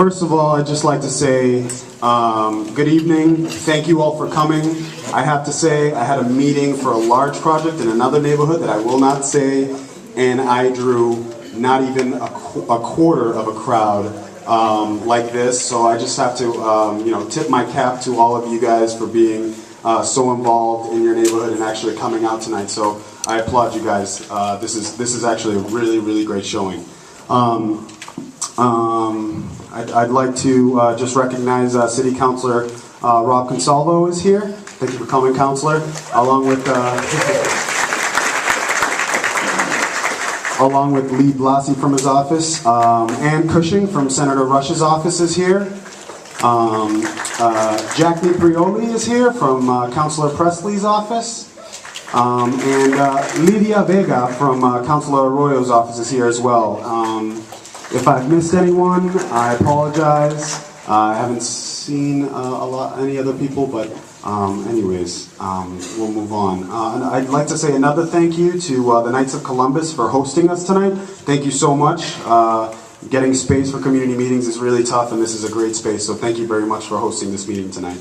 First of all, I'd just like to say good evening. Thank you all for coming. I have to say I had a meeting for a large project in another neighborhood that I will not say, and I drew not even a quarter of a crowd like this. So I just have to tip my cap to all of you guys for being so involved in your neighborhood and actually coming out tonight. So I applaud you guys. This is actually a really, really great showing. I'd like to just recognize City Councilor Rob Consalvo is here. Thank you for coming, Councilor. Along with Lee Blassie from his office. Ann Cushing from Senator Rush's office is here. Jack Niprioli is here from Councilor Presley's office. And Lydia Vega from Councilor Arroyo's office is here as well. If I've missed anyone, I apologize. I haven't seen any other people, but anyways, we'll move on. And I'd like to say another thank you to the Knights of Columbus for hosting us tonight. Thank you so much. Getting space for community meetings is really tough, and this is a great space, so thank you very much for hosting this meeting tonight.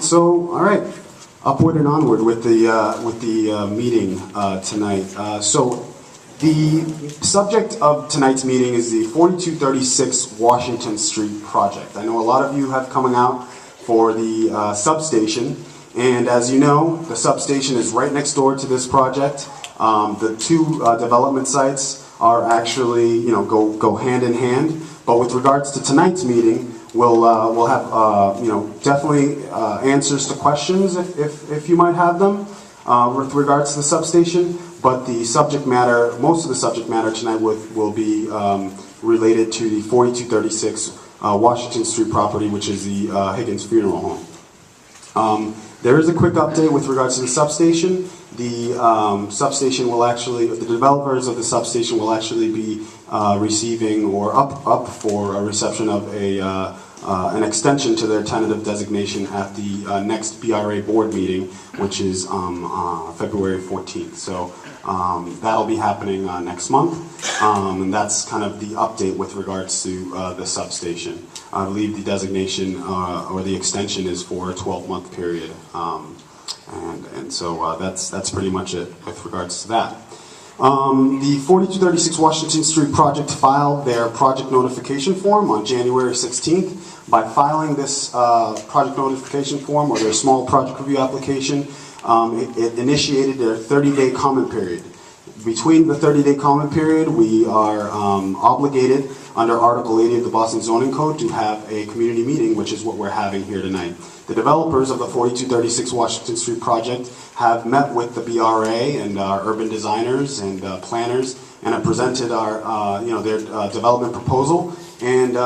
So, all right, upward and onward with the meeting tonight. So, the subject of tonight's meeting is the 4236 Washington Street project. I know a lot of you have coming out for the substation, and as you know, the substation is right next door to this project. The two development sites are actually, go hand in hand. But with regards to tonight's meeting, we'll have, definitely answers to questions if you might have them with regards to the substation. But the subject matter, most of the subject matter tonight will be related to the 4236 Washington Street property, which is the Higgins Funeral Home. There is a quick update with regards to the substation. The substation will actually, the developers of the substation will actually be receiving or up for a reception of an extension to their tentative designation at the next BRA board meeting, which is February 14th. So that'll be happening next month, and that's kind of the update with regards to the substation. I believe the designation or the extension is for a 12-month period, and so that's pretty much it with regards to that. The 4236 Washington Street project filed their project notification form on January 16th. By filing this project notification form or their small project review application, it initiated their 30-day comment period. Between the 30-day comment period, we are obligated under Article 80 of the Boston Zoning Code to have a community meeting, which is what we're having here tonight. The developers of the 4236 Washington Street project have met with the BRA and our urban designers and planners and have presented our, their development proposal. And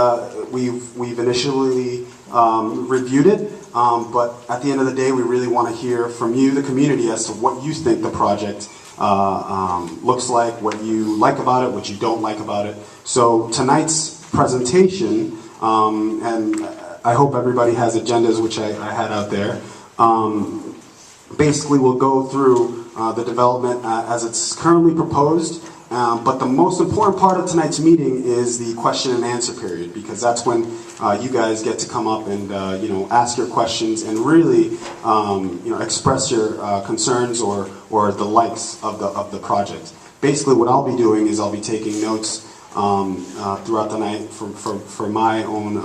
we've initially reviewed it, but at the end of the day, we really want to hear from you, the community, as to what you think the project looks like, what you like about it, what you don't like about it. So tonight's presentation, and I hope everybody has agendas, which I had out there. Basically, we'll go through the development as it's currently proposed. But the most important part of tonight's meeting is the question and answer period, because that's when you guys get to come up and ask your questions and really express your concerns or the likes of the project. Basically, what I'll be doing is I'll be taking notes throughout the night for my own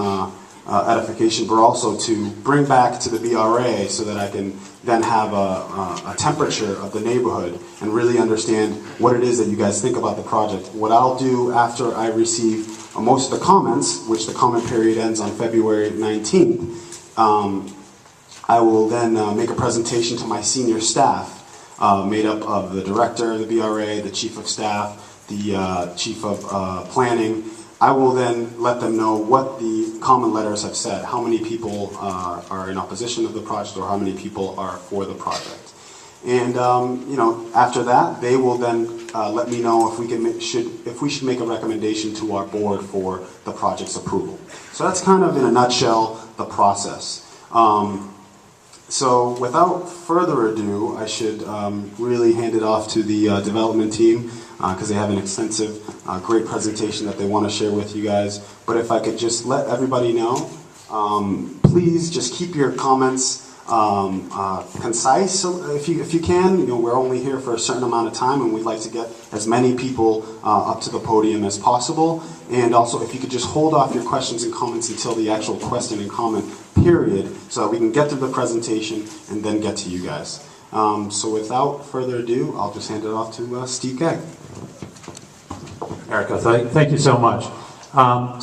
edification, but also to bring back to the BRA so that I can then have a temperature of the neighborhood and really understand what it is that you guys think about the project. What I'll do after I receive most of the comments, which the comment period ends on February 19th, I will then make a presentation to my senior staff made up of the director of the BRA, the chief of staff, the chief of planning. I will then let them know what the comment letters have said, how many people are in opposition to the project or how many people are for the project. And after that, they will then let me know if we should make a recommendation to our board for the project's approval. So that's kind of in a nutshell the process. So without further ado, I should really hand it off to the development team because they have an extensive, great presentation that they want to share with you guys. But if I could just let everybody know, please just keep your comments concise if you can. You know, we're only here for a certain amount of time and we'd like to get as many people up to the podium as possible. And also if you could just hold off your questions and comments until the actual question and comment period so that we can get through the presentation and then get to you guys. So without further ado, I'll just hand it off to Steve Gegg. Erica, thank you so much.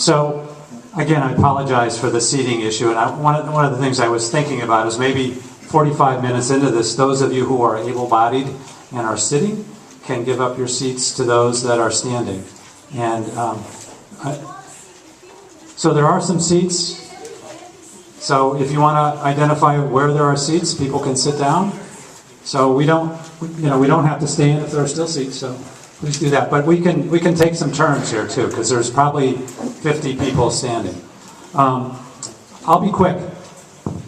So again, I apologize for the seating issue, and one of the things I was thinking about is maybe 45 minutes into this, those of you who are able-bodied and are sitting can give up your seats to those that are standing. And so there are some seats. So if you want to identify where there are seats, people can sit down. So we don't have to stand if there are still seats. So please do that. But we can take some turns here too, because there's probably 50 people standing. I'll be quick.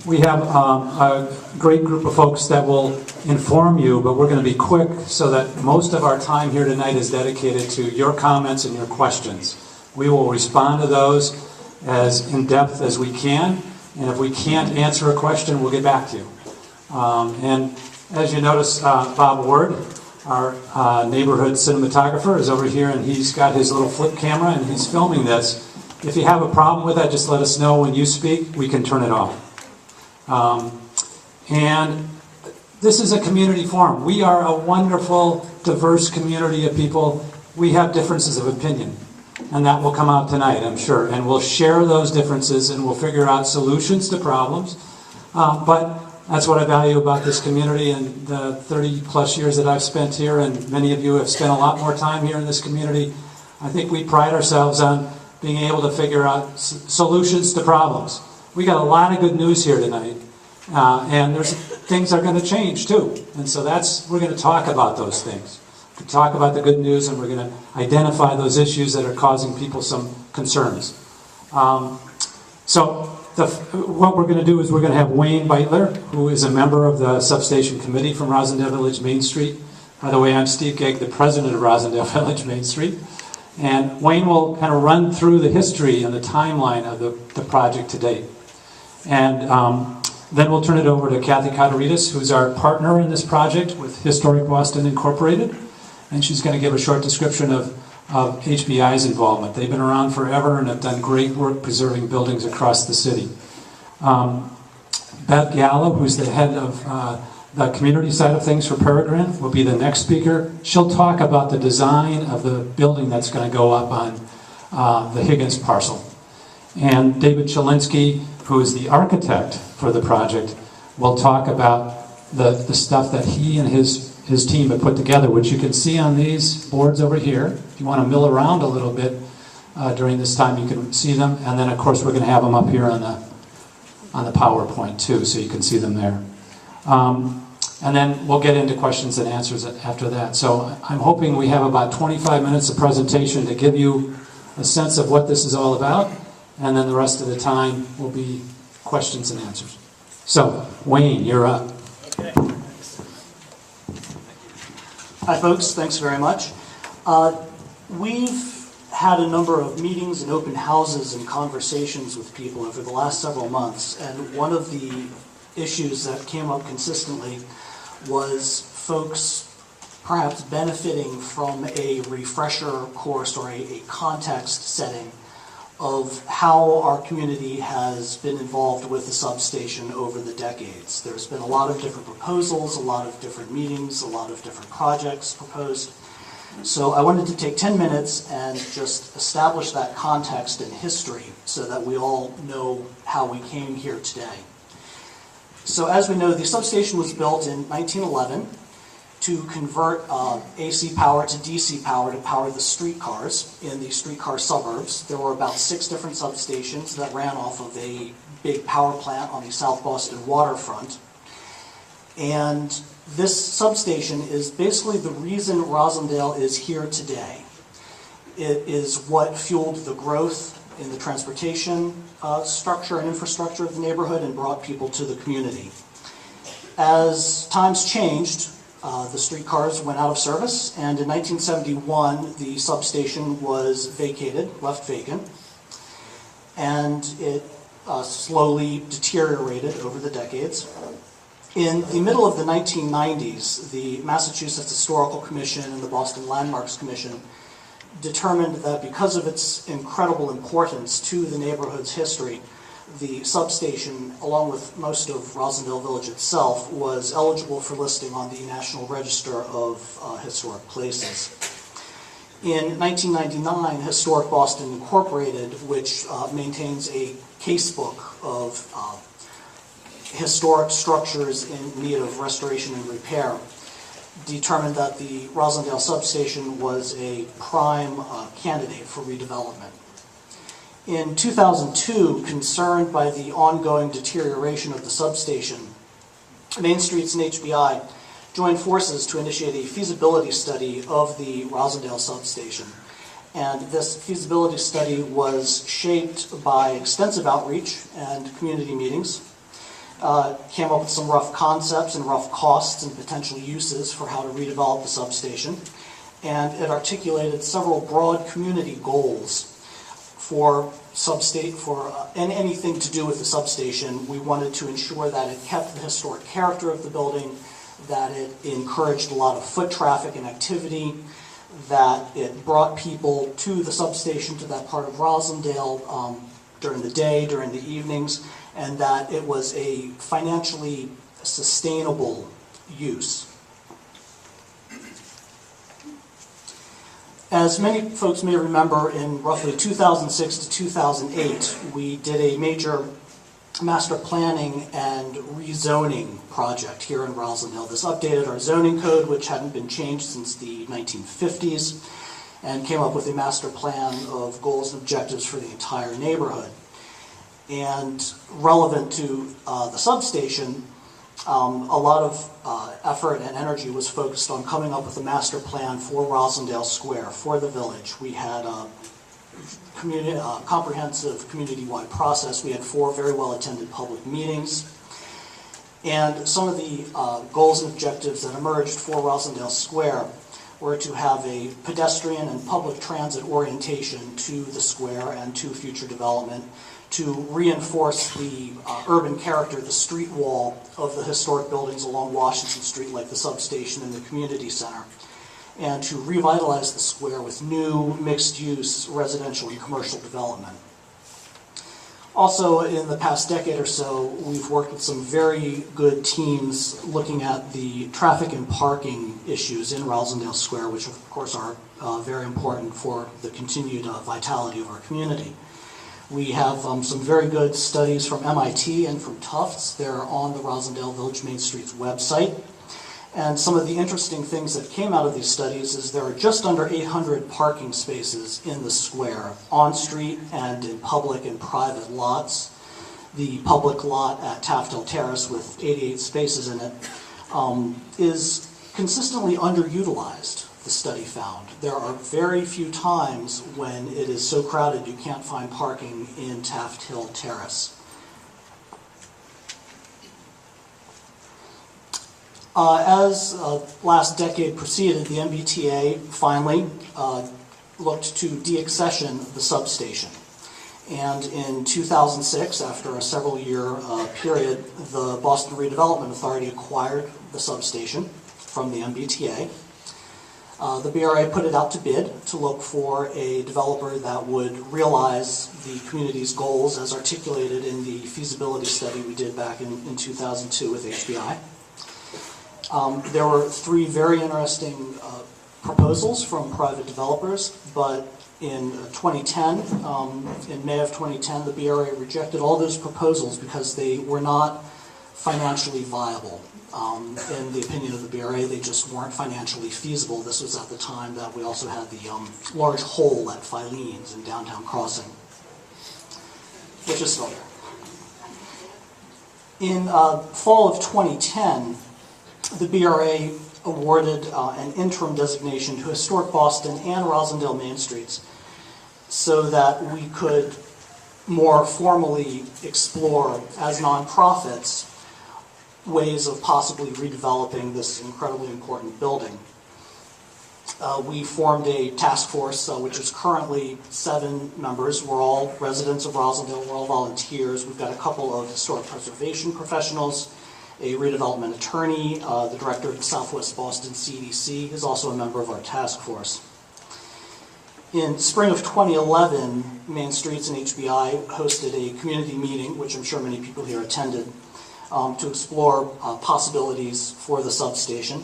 We have a great group of folks that will inform you, but we're going to be quick so that most of our time here tonight is dedicated to your comments and your questions. We will respond to those as in-depth as we can, and if we can't answer a question, we'll get back to you. And as you notice, Bob Ward, our neighborhood cinematographer, is over here, and he's got his little flip camera and he's filming this. If you have a problem with that, just let us know when you speak. We can turn it off. And this is a community forum. We are a wonderful, diverse community of people. We have differences of opinion, and that will come out tonight, I'm sure. And we'll share those differences and we'll figure out solutions to problems. But that's what I value about this community and the 30 plus years that I've spent here, and many of you have spent a lot more time here in this community. I think we pride ourselves on being able to figure out solutions to problems. We got a lot of good news here tonight, and there's things are going to change too. And so we're going to talk about those things. We talk about the good news, and we're going to identify those issues that are causing people some concerns. What we're going to do is we're going to have Wayne Beitler, who is a member of the Substation Committee from Roslindale Village Main Street. By the way, I'm Steve Gegg, the president of Roslindale Village Main Street. And Wayne will kind of run through the history and the timeline of the project to date. And then we'll turn it over to Kathy Cotteritas, who's our partner in this project with Historic Boston Incorporated. And she's going to give a short description of HBI's involvement. They've been around forever and have done great work preserving buildings across the city. Beth Gallo, who's the head of the community side of things for Peregrine, will be the next speaker. She'll talk about the design of the building that's going to go up on the Higgins parcel. And David Chalinsky, who is the architect for the project, will talk about the stuff that he and his team have put together, which you can see on these boards over here. If you want to mill around a little bit during this time, you can see them. And then, of course, we're going to have them up here on the PowerPoint, too, so you can see them there. And then we'll get into questions and answers after that. So I'm hoping we have about 25 minutes of presentation to give you a sense of what this is all about. And then the rest of the time will be questions and answers. So, Wayne, you're up. Okay. Hi, folks. Thanks very much. We've had a number of meetings and open houses and conversations with people over the last several months, and one of the issues that came up consistently was folks perhaps benefiting from a refresher course or a context setting of how our community has been involved with the substation over the decades. There's been a lot of different proposals, a lot of different meetings, a lot of different projects proposed. So I wanted to take 10 minutes and just establish that context and history so that we all know how we came here today. So as we know, the substation was built in 1911 to convert AC power to DC power to power the streetcars in the streetcar suburbs. There were about 6 different substations that ran off of a big power plant on the South Boston waterfront. And this substation is basically the reason Roslindale is here today. It is what fueled the growth in the transportation structure and infrastructure of the neighborhood and brought people to the community. As times changed, the streetcars went out of service, and in 1971, the substation was vacated, left vacant, and it slowly deteriorated over the decades. In the middle of the 1990s, the Massachusetts Historical Commission and the Boston Landmarks Commission determined that because of its incredible importance to the neighborhood's history, the substation, along with most of Roslindale Village itself, was eligible for listing on the National Register of Historic Places. In 1999, Historic Boston Incorporated, which maintains a casebook of historic structures in need of restoration and repair, determined that the Roslindale substation was a prime candidate for redevelopment. In 2002, concerned by the ongoing deterioration of the substation, Main Streets and HBI joined forces to initiate a feasibility study of the Roslindale substation. And this feasibility study was shaped by extensive outreach and community meetings, came up with some rough concepts and rough costs and potential uses for how to redevelop the substation, and it articulated several broad community goals for anything to do with the substation. We wanted to ensure that it kept the historic character of the building, that it encouraged a lot of foot traffic and activity, that it brought people to the substation, to that part of Roslindale during the day, during the evenings, and that it was a financially sustainable use. As many folks may remember, in roughly 2006 to 2008, we did a major master planning and rezoning project here in Roslindale. This updated our zoning code, which hadn't been changed since the 1950s, and came up with a master plan of goals and objectives for the entire neighborhood. And relevant to the substation, a lot of effort and energy was focused on coming up with a master plan for Roslindale Square, for the village. We had a comprehensive community-wide process. We had 4 very well-attended public meetings. And some of the goals and objectives that emerged for Roslindale Square were to have a pedestrian and public transit orientation to the square and to future development, to reinforce the urban character, the street wall of the historic buildings along Washington Street, like the substation and the community center, and to revitalize the square with new mixed-use residential and commercial development. Also, in the past decade or so, we've worked with some very good teams looking at the traffic and parking issues in Roslindale Square, which of course are very important for the continued vitality of our community. We have some very good studies from MIT and from Tufts. They're on the Roslindale Village Main Street's website. And some of the interesting things that came out of these studies is there are just under 800 parking spaces in the square, on-street and in public and private lots. The public lot at Taft Hill Terrace, with 88 spaces in it, is consistently underutilized, the study found. There are very few times when it is so crowded you can't find parking in Taft Hill Terrace. As last decade proceeded, the MBTA finally looked to deaccession the substation. And in 2006, after a several-year period, the Boston Redevelopment Authority acquired the substation from the MBTA. The BRA put it out to bid to look for a developer that would realize the community's goals as articulated in the feasibility study we did back in 2002 with HBI. There were 3 very interesting proposals from private developers, but in 2010, in May of 2010, the BRA rejected all those proposals because they were not financially viable. In the opinion of the BRA, they just weren't financially feasible. This was at the time that we also had the large hole at Filene's in downtown Crossing, which is still there. In fall of 2010, the BRA awarded an interim designation to Historic Boston and Roslindale Main Streets so that we could more formally explore, as nonprofits, ways of possibly redeveloping this incredibly important building. We formed a task force, which is currently 7 members. We're all residents of Roslindale, we're all volunteers. We've got a couple of historic preservation professionals, a redevelopment attorney, the director of the Southwest Boston CDC is also a member of our task force. In spring of 2011, Main Streets and HBI hosted a community meeting, which I'm sure many people here attended, to explore possibilities for the substation.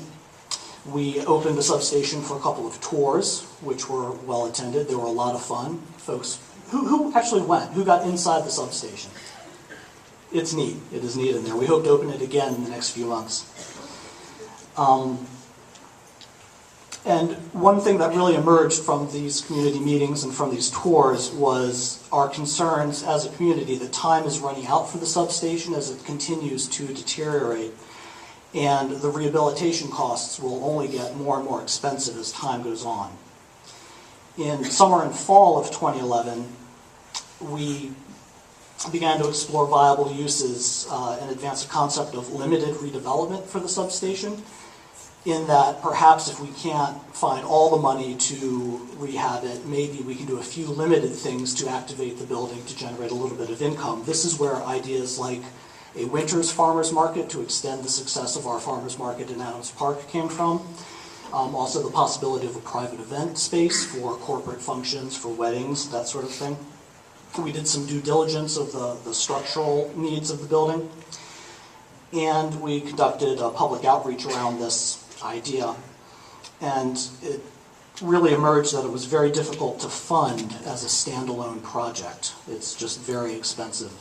We opened the substation for a couple of tours, which were well attended. They were a lot of fun. Folks, who actually went? Who got inside the substation? It's neat. It is neat in there. We hope to open it again in the next few months. And one thing that really emerged from these community meetings and from these tours was our concerns as a community that time is running out for the substation as it continues to deteriorate. And the rehabilitation costs will only get more and more expensive as time goes on. In summer and fall of 2011, we began to explore viable uses and advance a concept of limited redevelopment for the substation, in that perhaps if we can't find all the money to rehab it, maybe we can do a few limited things to activate the building to generate a little bit of income. This is where ideas like a winter's farmers market to extend the success of our farmers market in Adams Park came from. Also the possibility of a private event space for corporate functions, for weddings, that sort of thing. We did some due diligence of the structural needs of the building, and we conducted a public outreach around this idea. And it really emerged that it was very difficult to fund as a standalone project. It's just very expensive.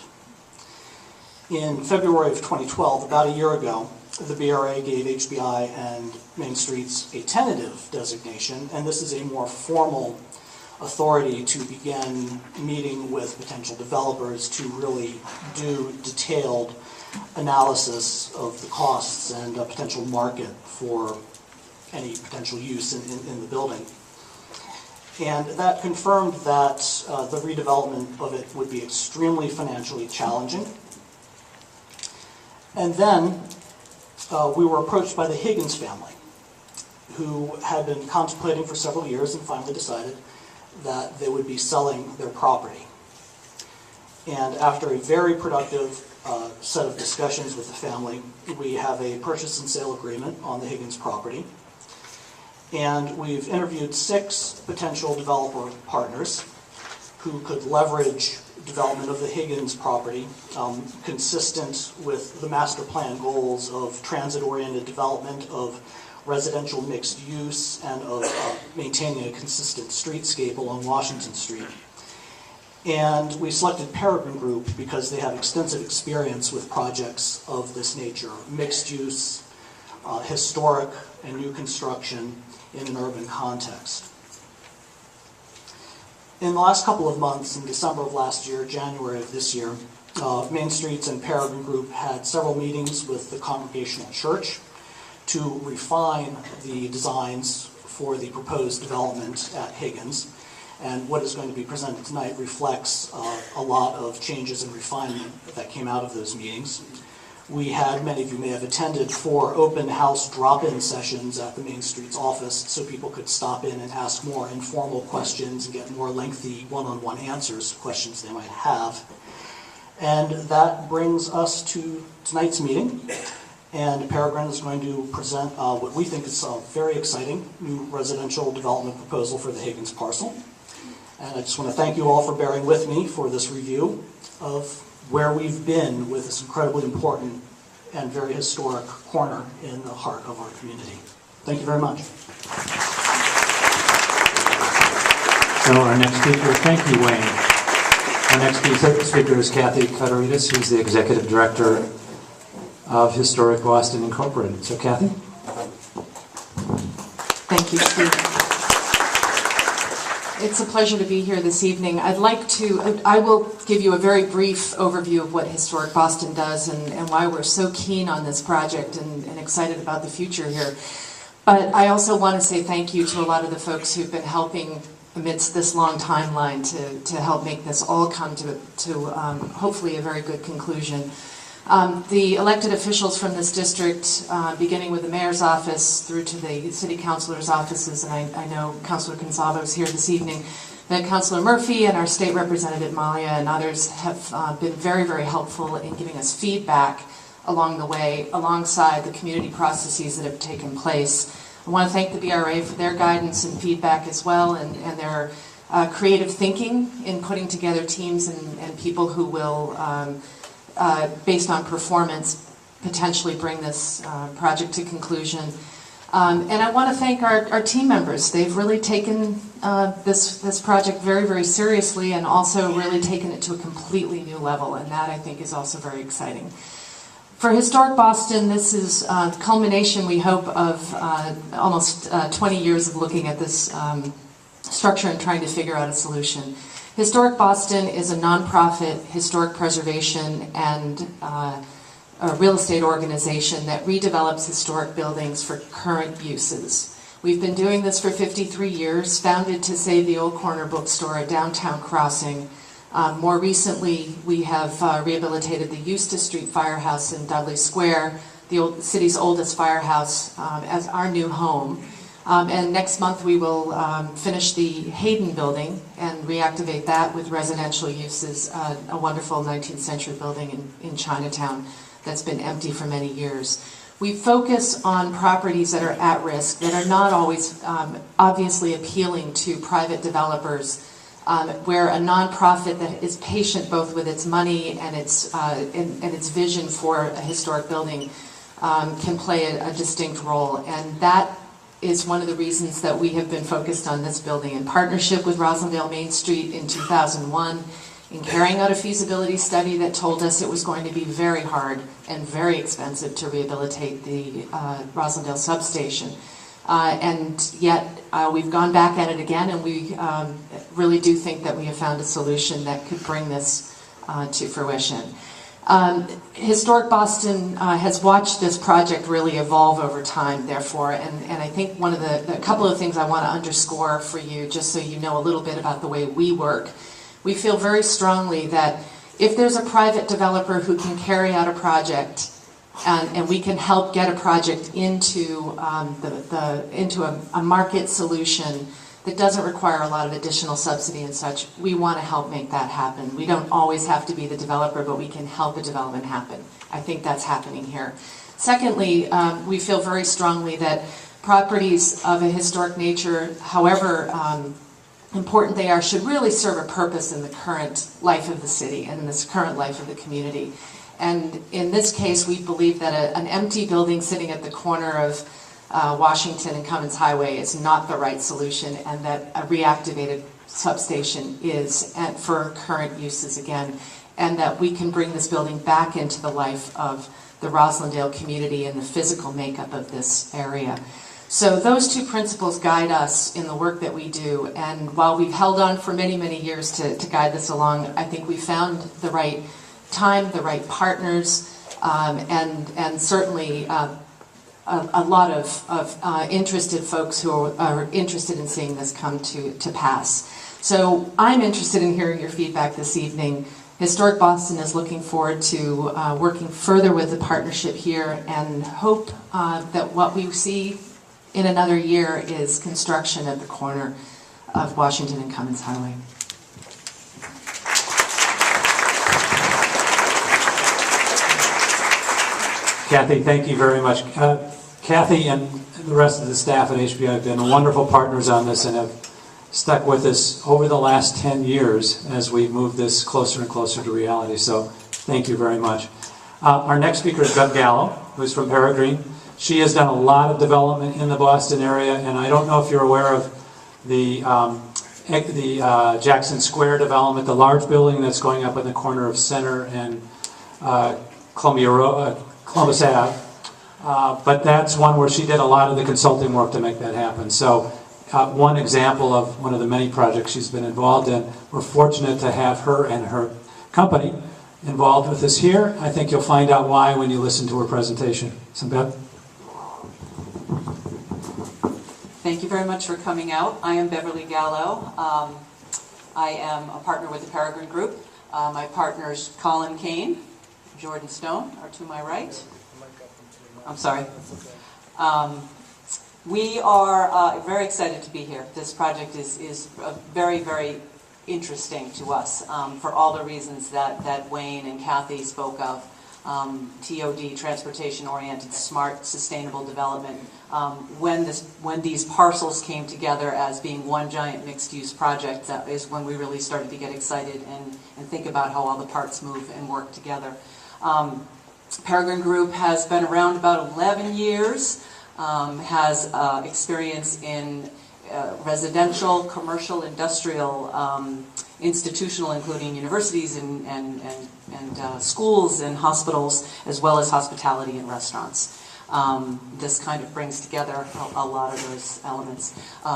In February of 2012, about a year ago, the BRA gave HBI and Main Streets a tentative designation, and this is a more formal authority to begin meeting with potential developers to really do detailed analysis of the costs and a potential market for any potential use in the building. And that confirmed that the redevelopment of it would be extremely financially challenging. And then we were approached by the Higgins family, who had been contemplating for several years and finally decided that they would be selling their property. And after a very productive set of discussions with the family, we have a purchase and sale agreement on the Higgins property. And we've interviewed 6 potential developer partners who could leverage development of the Higgins property consistent with the master plan goals of transit-oriented development, of residential mixed use, and of maintaining a consistent streetscape along Washington Street. And we selected Peregrine Group because they have extensive experience with projects of this nature, mixed use, historic, and new construction in an urban context. In the last couple of months, in December of last year, January of this year, Main Streets and Peregrine Group had several meetings with the Congregational Church to refine the designs for the proposed development at Higgins. And what is going to be presented tonight reflects a lot of changes and refinement that came out of those meetings. We had, many of you may have attended, 4 open house drop-in sessions at the Main Streets office so people could stop in and ask more informal questions and get more lengthy one-on-one answers to questions they might have. And that brings us to tonight's meeting. And Peregrine is going to present what we think is a very exciting new residential development proposal for the Higgins parcel. And I just want to thank you all for bearing with me for this review of where we've been with this incredibly important and very historic corner in the heart of our community. Thank you very much. So our next speaker, thank you, Wayne. Our next speaker is Kathy Federitas, who's the Executive Director of Historic Boston Incorporated. So Kathy? Thank you, Steve. It's a pleasure to be here this evening. I will give you a very brief overview of what Historic Boston does and why we're so keen on this project and excited about the future here. But I also want to say thank you to a lot of the folks who've been helping amidst this long timeline to help make this all come to hopefully a very good conclusion. The elected officials from this district, beginning with the mayor's office through to the city councilor's offices, and I know Councilor Gonzalo is here this evening, that Councilor Murphy and our state representative Malia and others have been very, very helpful in giving us feedback along the way, alongside the community processes that have taken place. I want to thank the BRA for their guidance and feedback as well, and their creative thinking in putting together teams and people who will, based on performance, potentially bring this project to conclusion. And I want to thank our team members. They've really taken this project very, very seriously, and also really taken it to a completely new level, and that I think is also very exciting. For Historic Boston, this is the culmination, we hope, of almost 20 years of looking at this structure and trying to figure out a solution. Historic Boston is a nonprofit historic preservation and a real estate organization that redevelops historic buildings for current uses. We've been doing this for 53 years, founded to save the old corner bookstore at Downtown Crossing. More recently, we have rehabilitated the Eustis Street Firehouse in Dudley Square, the city's oldest firehouse, as our new home. And next month we will finish the Hayden building and reactivate that with residential uses, a wonderful 19th century building in Chinatown that's been empty for many years. We focus on properties that are at risk, that are not always obviously appealing to private developers, where a nonprofit that is patient both with its money and its vision for a historic building can play a distinct role. And that is one of the reasons that we have been focused on this building in partnership with Roslindale Main Street in 2001, in carrying out a feasibility study that told us it was going to be very hard and very expensive to rehabilitate the Roslindale substation. And yet we've gone back at it again, and we really do think that we have found a solution that could bring this to fruition. Historic Boston has watched this project really evolve over time, therefore, and I think one of a couple of things I want to underscore for you, just so you know a little bit about the way we work. We feel very strongly that if there's a private developer who can carry out a project, and we can help get a project into a market solution that doesn't require a lot of additional subsidy and such, we want to help make that happen. We don't always have to be the developer, but we can help a development happen. I think that's happening here. Secondly, we feel very strongly that properties of a historic nature, however important they are, should really serve a purpose in the current life of the city and in this current life of the community. And in this case, we believe that an empty building sitting at the corner of Washington and Cummins Highway is not the right solution, and that a reactivated substation is for current uses again, and that we can bring this building back into the life of the Roslindale community and the physical makeup of this area. So those two principles guide us in the work that we do, and while we've held on for many, many years to guide this along, I think we found the right time, the right partners, and certainly a lot of interested folks who are interested in seeing this come to pass. So I'm interested in hearing your feedback this evening. Historic Boston is looking forward to working further with the partnership here, and hope that what we see in another year is construction at the corner of Washington and Cummins Highway. Kathy, thank you very much. Kathy and the rest of the staff at HBI have been wonderful partners on this and have stuck with us over the last 10 years as we move this closer and closer to reality. So thank you very much. Our next speaker is Bev Gallo, who's from Peregrine. She has done a lot of development in the Boston area, and I don't know if you're aware of the Jackson Square development, the large building that's going up in the corner of Center and Columbus Ave. But that's one where she did a lot of the consulting work to make that happen. So one example of one of the many projects she's been involved in. We're fortunate to have her and her company involved with us here. I think you'll find out why when you listen to her presentation. So Bev? Thank you very much for coming out. I am Beverly Gallo. I am a partner with the Peregrine Group. My partner's Colin Kane. Jordan Stone are to my right. I'm sorry. We are very excited to be here. This project is very, very interesting to us for all the reasons that Wayne and Kathy spoke of. TOD, transportation-oriented, smart, sustainable development. When these parcels came together as being one giant mixed-use project, that is when we really started to get excited and think about how all the parts move and work together. Peregrine Group has been around about 11 years, has experience in residential, commercial, industrial, institutional, including universities and schools and hospitals, as well as hospitality and restaurants. This kind of brings together a lot of those elements.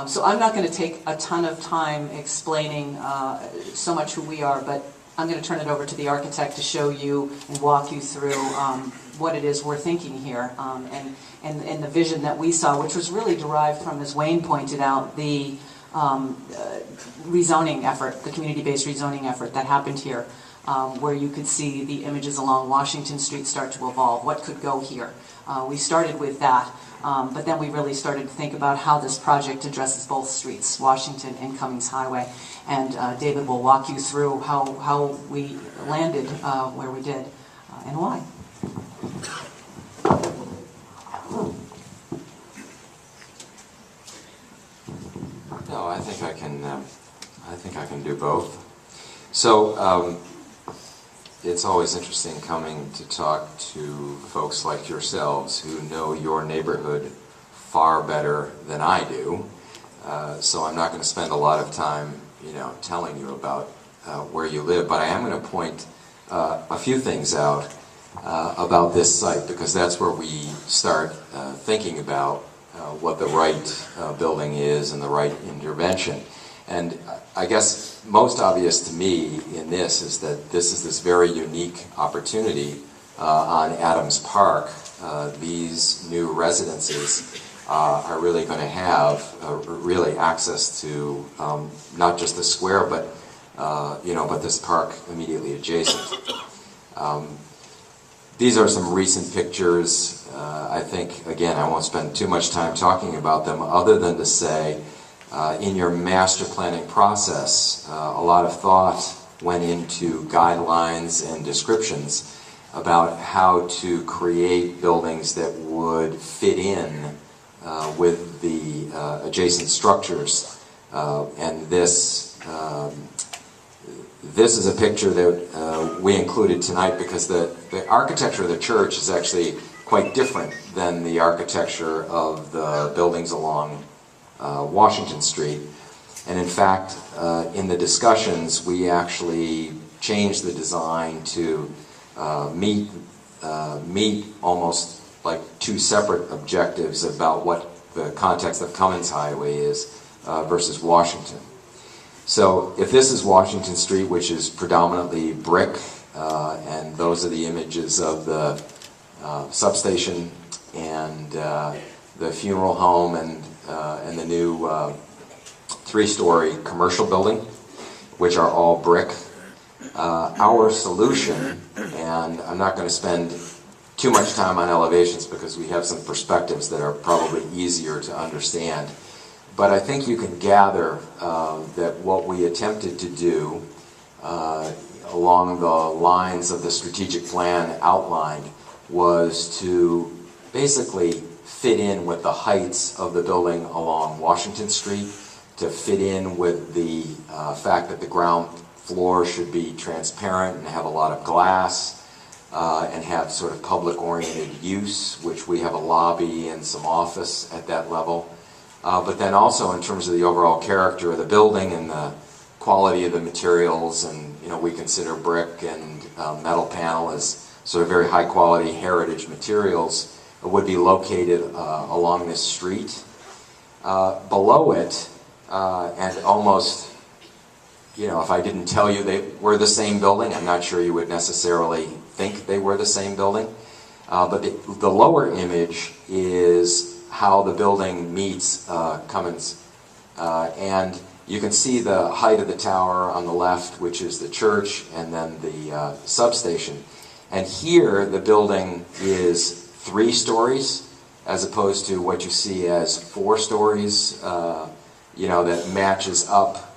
So I'm not going to take a ton of time explaining so much who we are, but I'm going to turn it over to the architect to show you and walk you through what it is we're thinking here, and the vision that we saw, which was really derived from, as Wayne pointed out, the rezoning effort, the community-based rezoning effort that happened here, where you could see the images along Washington Street start to evolve. What could go here? We started with that, but then we really started to think about how this project addresses both streets, Washington and Cummings Highway. And David will walk you through how we landed where we did and why. No, I think I can do both. So it's always interesting coming to talk to folks like yourselves who know your neighborhood far better than I do. So I'm not going to spend a lot of time, telling you about where you live, but I am going to point a few things out about this site, because that's where we start thinking about what the right building is and the right intervention. And I guess most obvious to me in this is that this is this very unique opportunity on Adams Park. These new residences are really going to have really access to not just the square, but but this park immediately adjacent. These are some recent pictures. I think, again, I won't spend too much time talking about them, other than to say, in your master planning process, a lot of thought went into guidelines and descriptions about how to create buildings that would fit in with the adjacent structures. And this is a picture that we included tonight because the architecture of the church is actually quite different than the architecture of the buildings along Washington Street. And in fact, in the discussions, we actually changed the design to meet almost like two separate objectives about what the context of Cummings Highway is versus Washington. So if this is Washington Street, which is predominantly brick, and those are the images of the substation and the funeral home and the new three-story commercial building, which are all brick. Our solution, and I'm not going to spend too much time on elevations because we have some perspectives that are probably easier to understand, but I think you can gather that what we attempted to do along the lines of the strategic plan outlined was to basically fit in with the heights of the building along Washington Street, to fit in with the fact that the ground floor should be transparent and have a lot of glass, and have sort of public-oriented use, which we have a lobby and some office at that level. But then also in terms of the overall character of the building and the quality of the materials, and we consider brick and metal panel as sort of very high-quality heritage materials, would be located along this street. Below it, and almost, if I didn't tell you they were the same building, I'm not sure you would necessarily think they were the same building. But the lower image is how the building meets Cummings. And you can see the height of the tower on the left, which is the church, and then the substation. And here the building is 3 stories as opposed to what you see as 4 stories, that matches up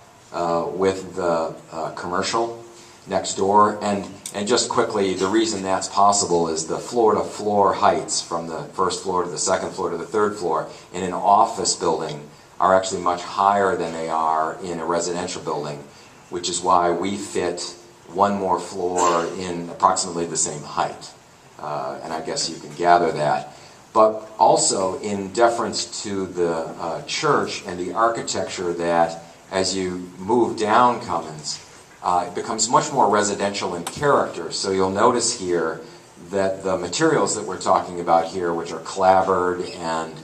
with the commercial next door. And just quickly, the reason that's possible is the floor-to-floor heights from the first floor to the second floor to the third floor in an office building are actually much higher than they are in a residential building, which is why we fit one more floor in approximately the same height. And I guess you can gather that. But also in deference to the church and the architecture, that as you move down Cummins, it becomes much more residential in character. So you'll notice here that the materials that we're talking about here, which are clapboard and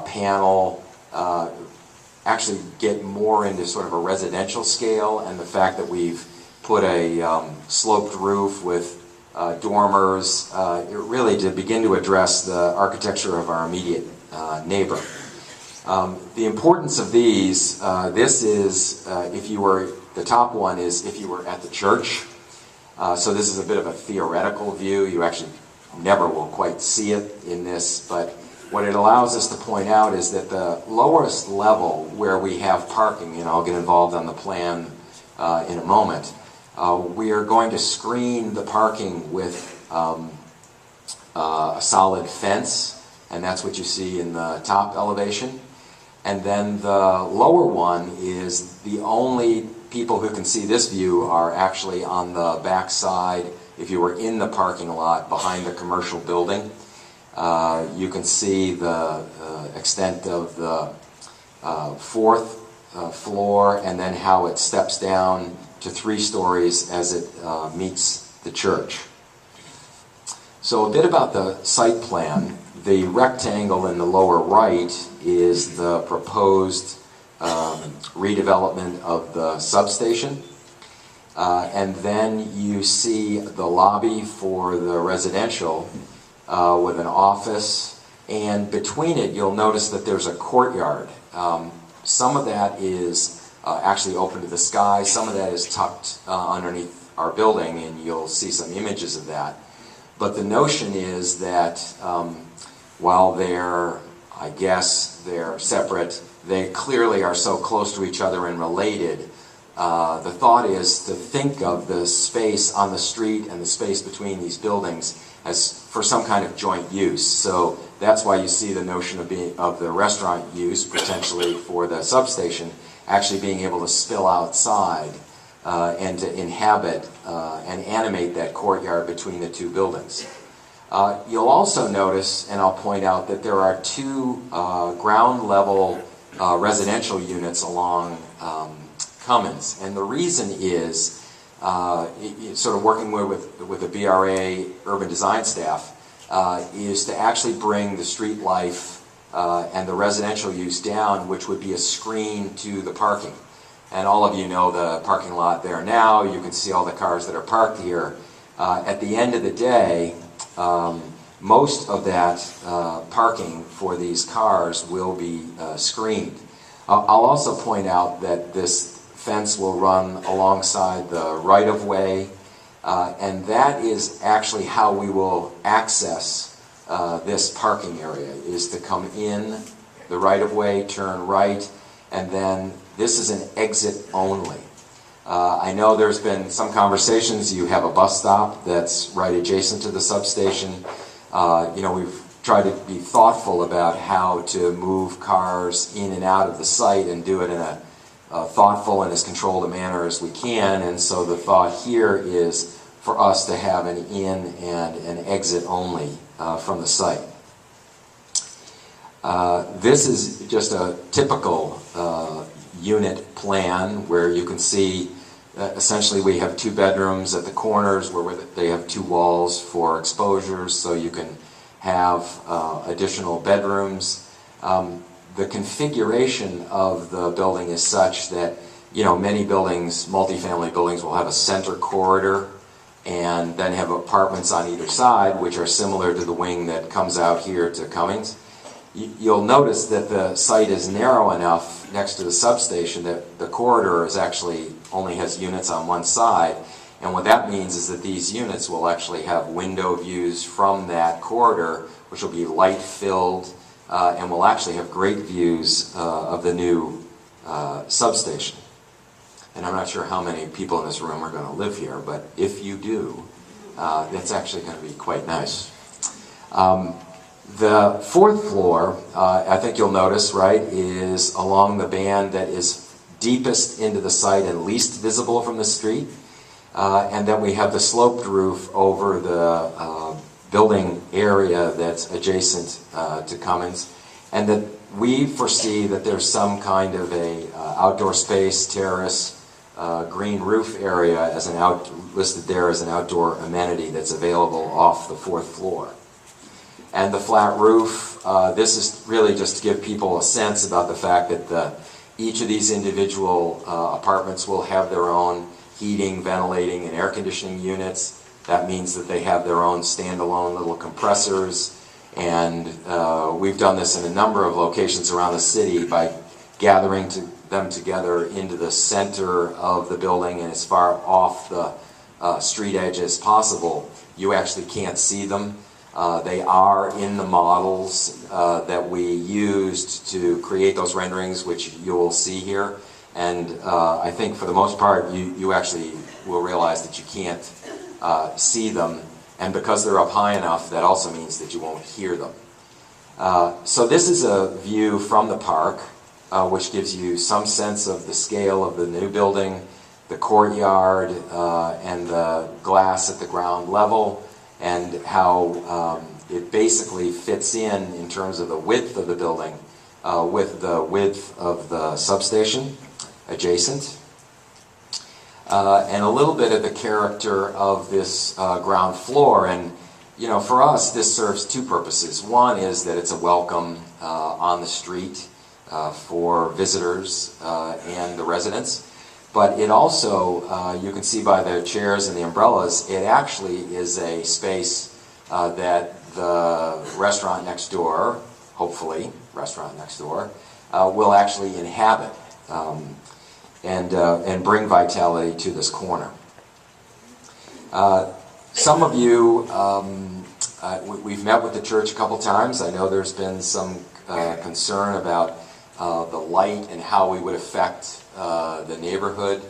panel, actually get more into sort of a residential scale, and the fact that we've put a sloped roof with dormers, really to begin to address the architecture of our immediate neighbor. The importance of these, this is, the top one is if you were at the church. So this is a bit of a theoretical view. You actually never will quite see it in this, but what it allows us to point out is that the lowest level where we have parking, and I'll get involved on the plan in a moment, we are going to screen the parking with a solid fence, and that's what you see in the top elevation. And then the lower one is the only people who can see this view are actually on the back side. If you were in the parking lot behind the commercial building, you can see the extent of the 4th floor, and then how it steps down to 3 stories as it meets the church. So a bit about the site plan. The rectangle in the lower right is the proposed redevelopment of the substation. And then you see the lobby for the residential with an office, and between it you'll notice that there's a courtyard. Some of that is actually open to the sky, some of that is tucked underneath our building, and you'll see some images of that. But the notion is that while they're separate, they clearly are so close to each other and related. The thought is to think of the space on the street and the space between these buildings as for some kind of joint use. So that's why you see the notion of the restaurant use, potentially for the substation, actually being able to spill outside and to inhabit and animate that courtyard between the 2 buildings. You'll also notice, and I'll point out, that there are 2 ground level residential units along Cummins, and the reason is sort of working with the BRA urban design staff is to actually bring the street life and the residential use down, which would be a screen to the parking. And all of you know the parking lot there now. You can see all the cars that are parked here. At the end of the day, most of that parking for these cars will be screened. I'll also point out that this fence will run alongside the right-of-way, and that is actually how we will access this parking area, is to come in the right-of-way, turn right, and then this is an exit only. I know there's been some conversations. You have a bus stop that's right adjacent to the substation. We've tried to be thoughtful about how to move cars in and out of the site and do it in a thoughtful and as controlled a manner as we can. And so the thought here is for us to have an in and an exit only from the site. This is just a typical unit plan where you can see essentially we have 2 bedrooms at the corners where they have 2 walls for exposures, so you can have additional bedrooms. The configuration of the building is such that many buildings, multifamily buildings, will have a center corridor and then have apartments on either side, which are similar to the wing that comes out here to Cummings. You'll notice that the site is narrow enough next to the substation that the corridor is actually only has units on one side, And what that means is that these units will actually have window views from that corridor, which will be light-filled, and will actually have great views of the new substation. And I'm not sure how many people in this room are going to live here, but if you do, that's actually going to be quite nice. The fourth floor, I think you'll notice, right, is along the band that is deepest into the site and least visible from the street. And then we have the sloped roof over the building area that's adjacent to Cummins. And that we foresee that there's some kind of a outdoor space, terrace, green roof area as listed there as an outdoor amenity that's available off the fourth floor. And the flat roof, this is really just to give people a sense about the fact that each of these individual apartments will have their own heating, ventilating, and air conditioning units. That means that they have their own standalone little compressors. And we've done this in a number of locations around the city by gathering them together into the center of the building and as far off the street edge as possible. You actually can't see them. They are in the models that we used to create those renderings, which you will see here. And I think for the most part, you actually will realize that you can't see them. And because they're up high enough, that also means that you won't hear them. So this is a view from the park, which gives you some sense of the scale of the new building, the courtyard, and the glass at the ground level, and how it basically fits in terms of the width of the building with the width of the substation adjacent. And a little bit of the character of this ground floor. And, you know, for us, this serves two purposes. One is that it's a welcome on the street for visitors and the residents. But it also, you can see by the chairs and the umbrellas, it actually is a space that the restaurant next door, hopefully, restaurant next door, will actually inhabit and bring vitality to this corner. Some of you, we've met with the church a couple times. I know there's been some concern about the light and how we would affect the neighborhood.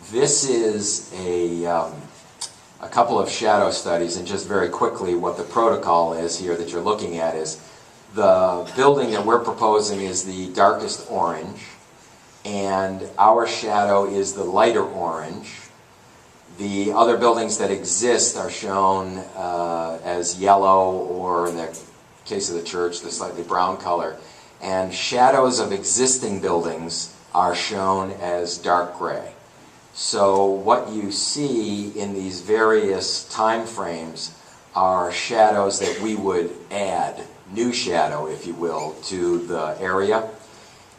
This is a couple of shadow studies, and just very quickly what the protocol is here that you're looking at is the building that we're proposing is the darkest orange, and our shadow is the lighter orange. The other buildings that exist are shown as yellow, or in the case of the church, the slightly brown color. And shadows of existing buildings are shown as dark gray. So what you see in these various time frames are shadows that we would add, new shadow, if you will, to the area.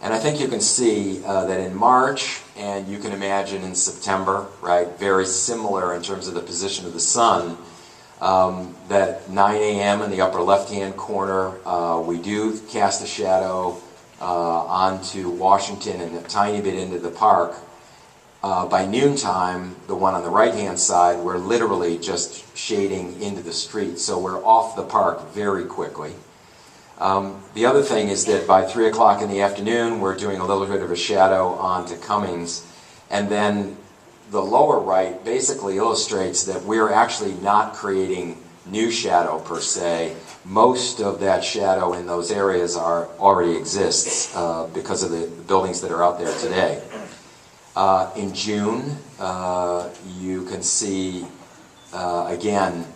And I think you can see that in March, and you can imagine in September, right, very similar in terms of the position of the sun, that 9 a.m. in the upper left-hand corner, we do cast a shadow onto Washington and a tiny bit into the park. By noontime, the one on the right-hand side, we're literally just shading into the street, so we're off the park very quickly. The other thing is that by 3 o'clock in the afternoon, we're doing a little bit of a shadow onto Cummings, and then the lower right basically illustrates that we're actually not creating new shadow per se. Most of that shadow in those areas already exists because of the buildings that are out there today. In June, you can see again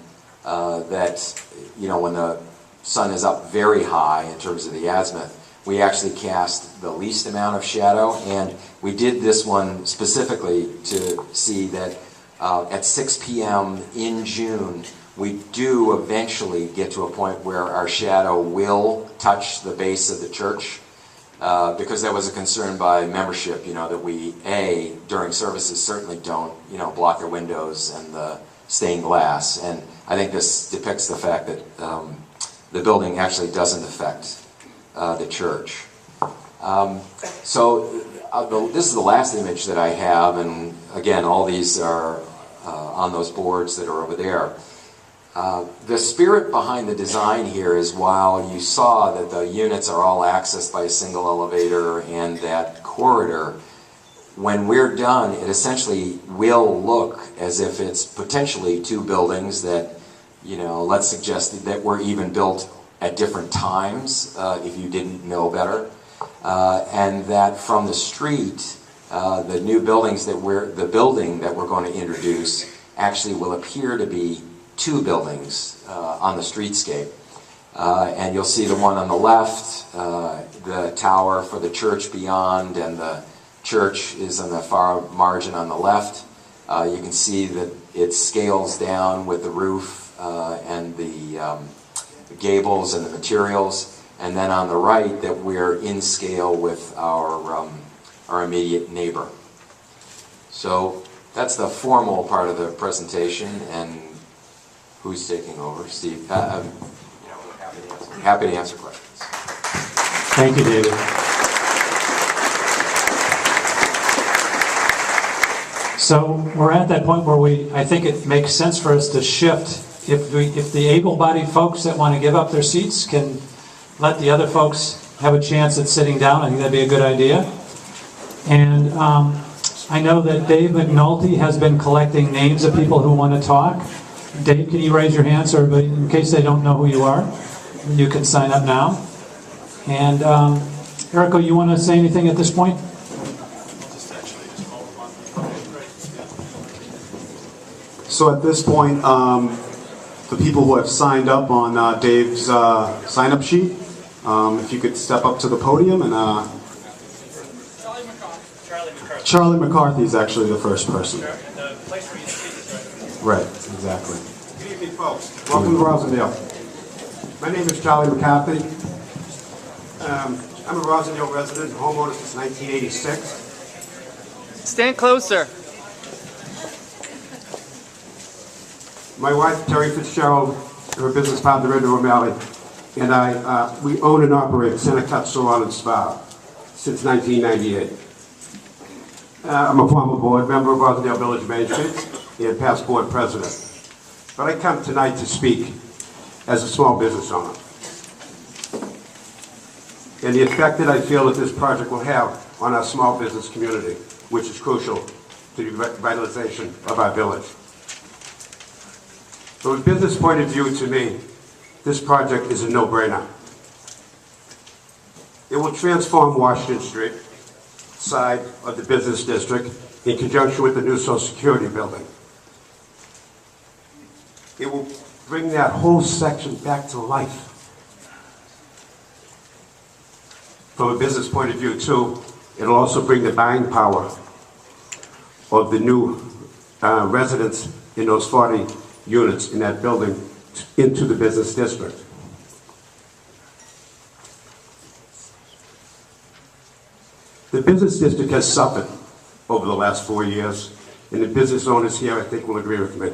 that, you know, when the sun is up very high in terms of the azimuth, we actually cast the least amount of shadow, and we did this one specifically to see that at 6 p.m. in June, we do eventually get to a point where our shadow will touch the base of the church, because there was a concern by membership, you know, that we, during services certainly don't, you know, block their windows and the stained glass. And I think this depicts the fact that the building actually doesn't affect the church. So this is the last image that I have, and again, all these are on those boards that are over there. The spirit behind the design here is, while you saw that the units are all accessed by a single elevator and that corridor, when we're done, it essentially will look as if it's potentially two buildings that, you know, let's suggest that were even built at different times, if you didn't know better. And that from the street, the new buildings that the building that we're going to introduce actually will appear to be two buildings on the streetscape. And you'll see the one on the left, the tower for the church beyond, and the church is on the far margin on the left. You can see that it scales down with the roof and the gables and the materials. And then on the right, that we're in scale with our immediate neighbor. So that's the formal part of the presentation. And who's taking over? Steve? Happy to answer questions. Thank you, David. So we're at that point where I think it makes sense for us to shift. If the able-bodied folks that want to give up their seats can let the other folks have a chance at sitting down, I think that'd be a good idea. And I know that Dave McNulty has been collecting names of people who want to talk. Dave, can you raise your hand so everybody, in case they don't know who you are, you can sign up now. And Erico, you want to say anything at this point? So at this point, the people who have signed up on Dave's sign-up sheet, if you could step up to the podium, and Charlie McCarthy is actually the first person. Right, exactly. Good evening, folks. Welcome to Roslindale. My name is Charlie McCarthy. I'm a Roslindale resident and homeowner since 1986. Stand closer. My wife, Terry Fitzgerald, her business partner, Ed O'Malley, and I, we own and operate Seneca Salon and Spa since 1998. I'm a former board member of Roslindale Village Main Street and past board president. But I come tonight to speak as a small business owner. And the effect that I feel that this project will have on our small business community, which is crucial to the revitalization of our village. From a business point of view, to me, this project is a no-brainer. It will transform Washington Street side of the business district in conjunction with the new Social Security building. It will bring that whole section back to life. From a business point of view, too, it'll also bring the buying power of the new residents in those 40 units in that building into the business district. The business district has suffered over the last 4 years, and the business owners here, I think, will agree with me.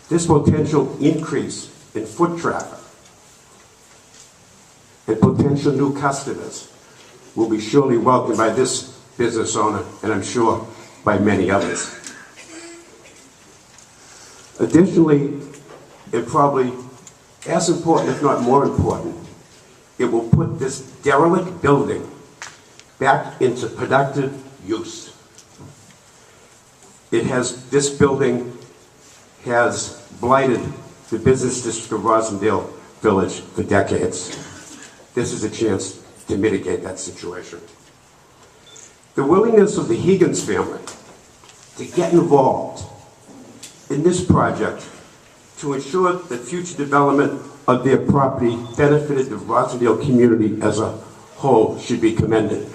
This potential increase in foot traffic and potential new customers will be surely welcomed by this business owner, and I'm sure by many others. Additionally, and probably as important, if not more important, it will put this derelict building back into productive use. This building has blighted the business district of Roslindale Village for decades. This is a chance to mitigate that situation. The willingness of the Higgins family to get involved in this project to ensure that future development of their property benefited the Roslindale community as a whole should be commended.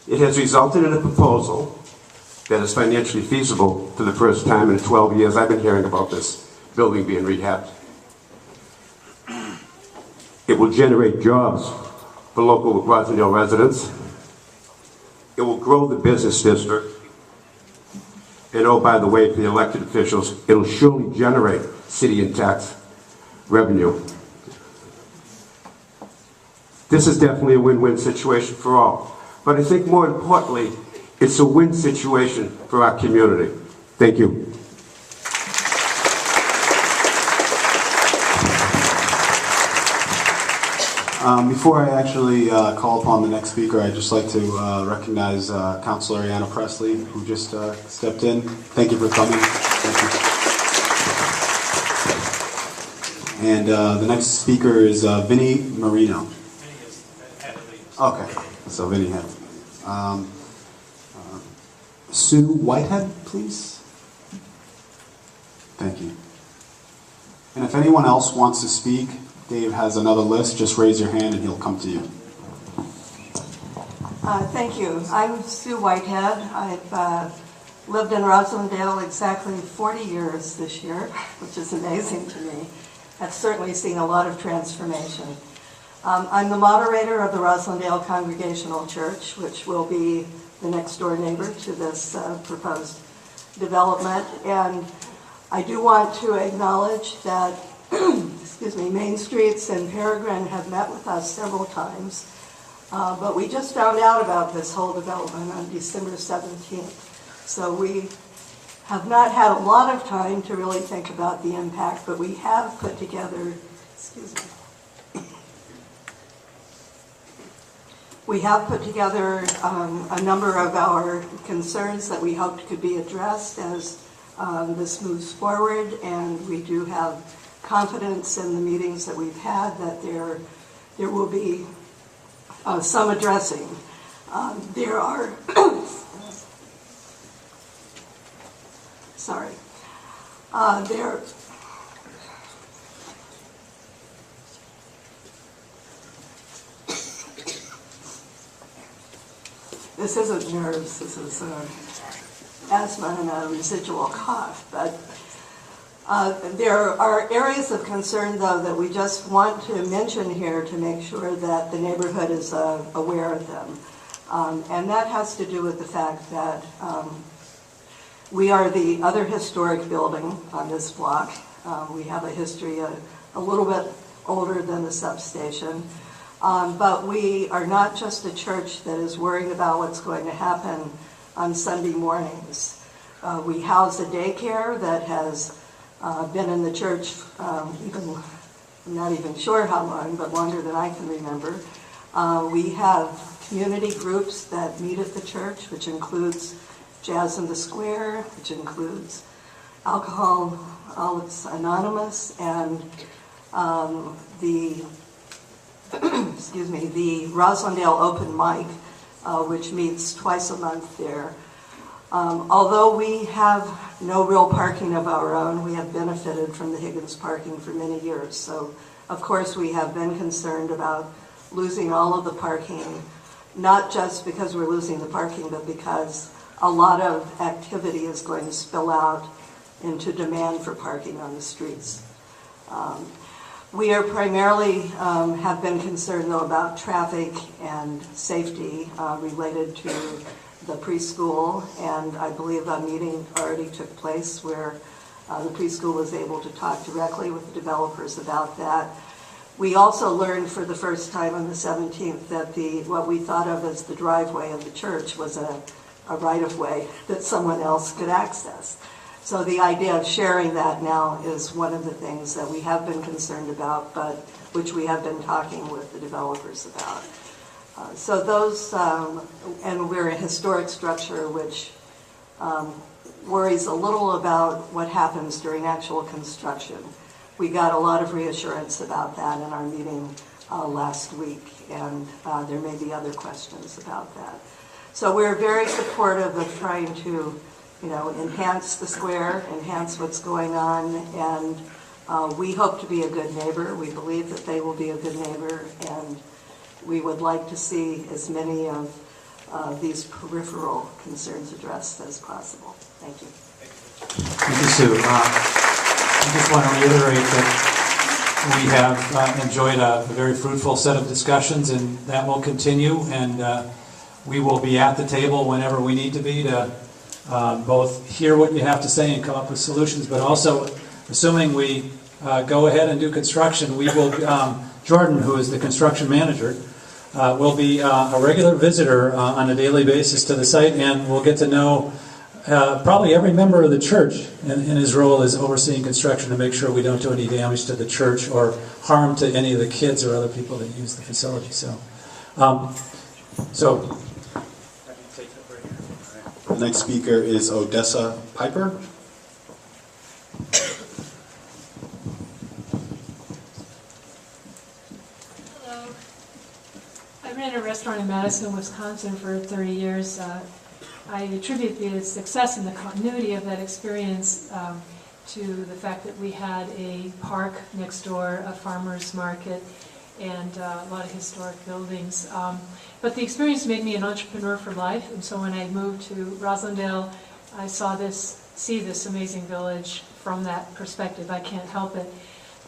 It has resulted in a proposal that is financially feasible for the first time in 12 years. I've been hearing about this building being rehabbed. It will generate jobs for local Roslindale residents. It will grow the business district. And oh, by the way, for the elected officials, it'll surely generate city and tax revenue. This is definitely a win-win situation for all. But I think more importantly, it's a win situation for our community. Thank you. Before I actually call upon the next speaker, I'd just like to recognize Councilor Ayanna Presley, who just stepped in. Thank you for coming. Thank you. And the next speaker is Vinnie Marino. Okay, so Vinnie had. Sue Whitehead, please. Thank you. And if anyone else wants to speak, Dave has another list. Just raise your hand and he'll come to you. Thank you. I'm Sue Whitehead. I've lived in Roslindale exactly 40 years this year, which is amazing to me. I've certainly seen a lot of transformation. I'm the moderator of the Roslindale Congregational Church, which will be the next door neighbor to this proposed development. And I do want to acknowledge that excuse me, Main Streets and Peregrine have met with us several times, but we just found out about this whole development on December 17th. So we have not had a lot of time to really think about the impact, but we have put together, excuse me, we have put together a number of our concerns that we hoped could be addressed as this moves forward, and we do have confidence in the meetings that we've had that there will be some addressing. There are, sorry, there. This isn't nerves, this is asthma and a residual cough, but there are areas of concern, though, that we just want to mention here to make sure that the neighborhood is aware of them. And that has to do with the fact that we are the other historic building on this block. We have a history a little bit older than the substation. But we are not just a church that is worried about what's going to happen on Sunday mornings. We house a daycare that has been in the church even, I'm not even sure how long, but longer than I can remember. We have community groups that meet at the church, which includes Jazz in the Square, which includes Alcoholics Anonymous, and the excuse me, the Roslindale Open Mic, which meets twice a month there. Although we have no real parking of our own, we have benefited from the Higgins parking for many years. So, of course, we have been concerned about losing all of the parking, not just because we're losing the parking, but because a lot of activity is going to spill out into demand for parking on the streets. We are primarily have been concerned, though, about traffic and safety related to the preschool, and I believe a meeting already took place where the preschool was able to talk directly with the developers about that. We also learned for the first time on the 17th that what we thought of as the driveway of the church was a right-of-way that someone else could access. So the idea of sharing that now is one of the things that we have been concerned about, but which we have been talking with the developers about. So those, and we're a historic structure which worries a little about what happens during actual construction. We got a lot of reassurance about that in our meeting last week, and there may be other questions about that. So we're very supportive of trying to, enhance the square, enhance what's going on, and we hope to be a good neighbor. We believe that they will be a good neighbor, and we would like to see as many of these peripheral concerns addressed as possible. Thank you. Thank you, Sue. I just want to reiterate that we have enjoyed a very fruitful set of discussions, and that will continue, and we will be at the table whenever we need to be to both hear what you have to say and come up with solutions, but also, assuming we go ahead and do construction. We will, Jordan, who is the construction manager, will be a regular visitor on a daily basis to the site, and we'll get to know probably every member of the church in his role as overseeing construction to make sure we don't do any damage to the church or harm to any of the kids or other people that use the facility. So The next speaker is Odessa Piper. Hello. I ran a restaurant in Madison, Wisconsin for 30 years. I attribute the success and the continuity of that experience to the fact that we had a park next door, a farmer's market, and a lot of historic buildings. But the experience made me an entrepreneur for life, and so when I moved to Roslindale, I see this amazing village from that perspective. I can't help it.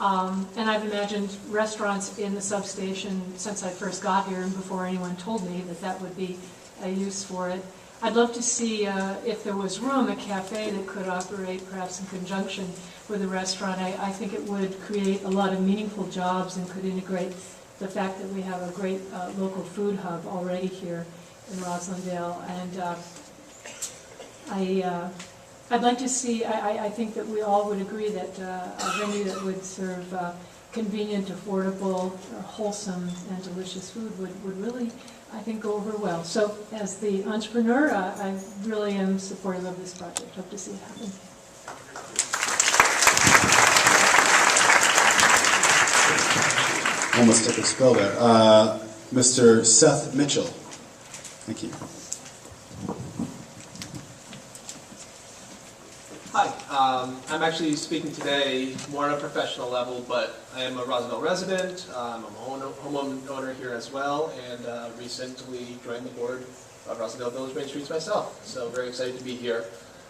And I've imagined restaurants in the substation since I first got here and before anyone told me that that would be a use for it. I'd love to see if there was room, a cafe that could operate perhaps in conjunction with a restaurant. I think it would create a lot of meaningful jobs and could integrate the fact that we have a great local food hub already here in Roslindale. And I'd like to see, I think that we all would agree that a venue that would serve convenient, affordable, wholesome, and delicious food would really, I think, go over well. So as the entrepreneur, I really am supportive of this project. Hope to see it happen. Almost took a spill there. Mr. Seth Mitchell. Thank you. Hi, I'm actually speaking today more on a professional level, but I am a Roslindale resident. I'm a homeowner here as well, and recently joined the board of Roslindale Village Main Streets myself. So very excited to be here.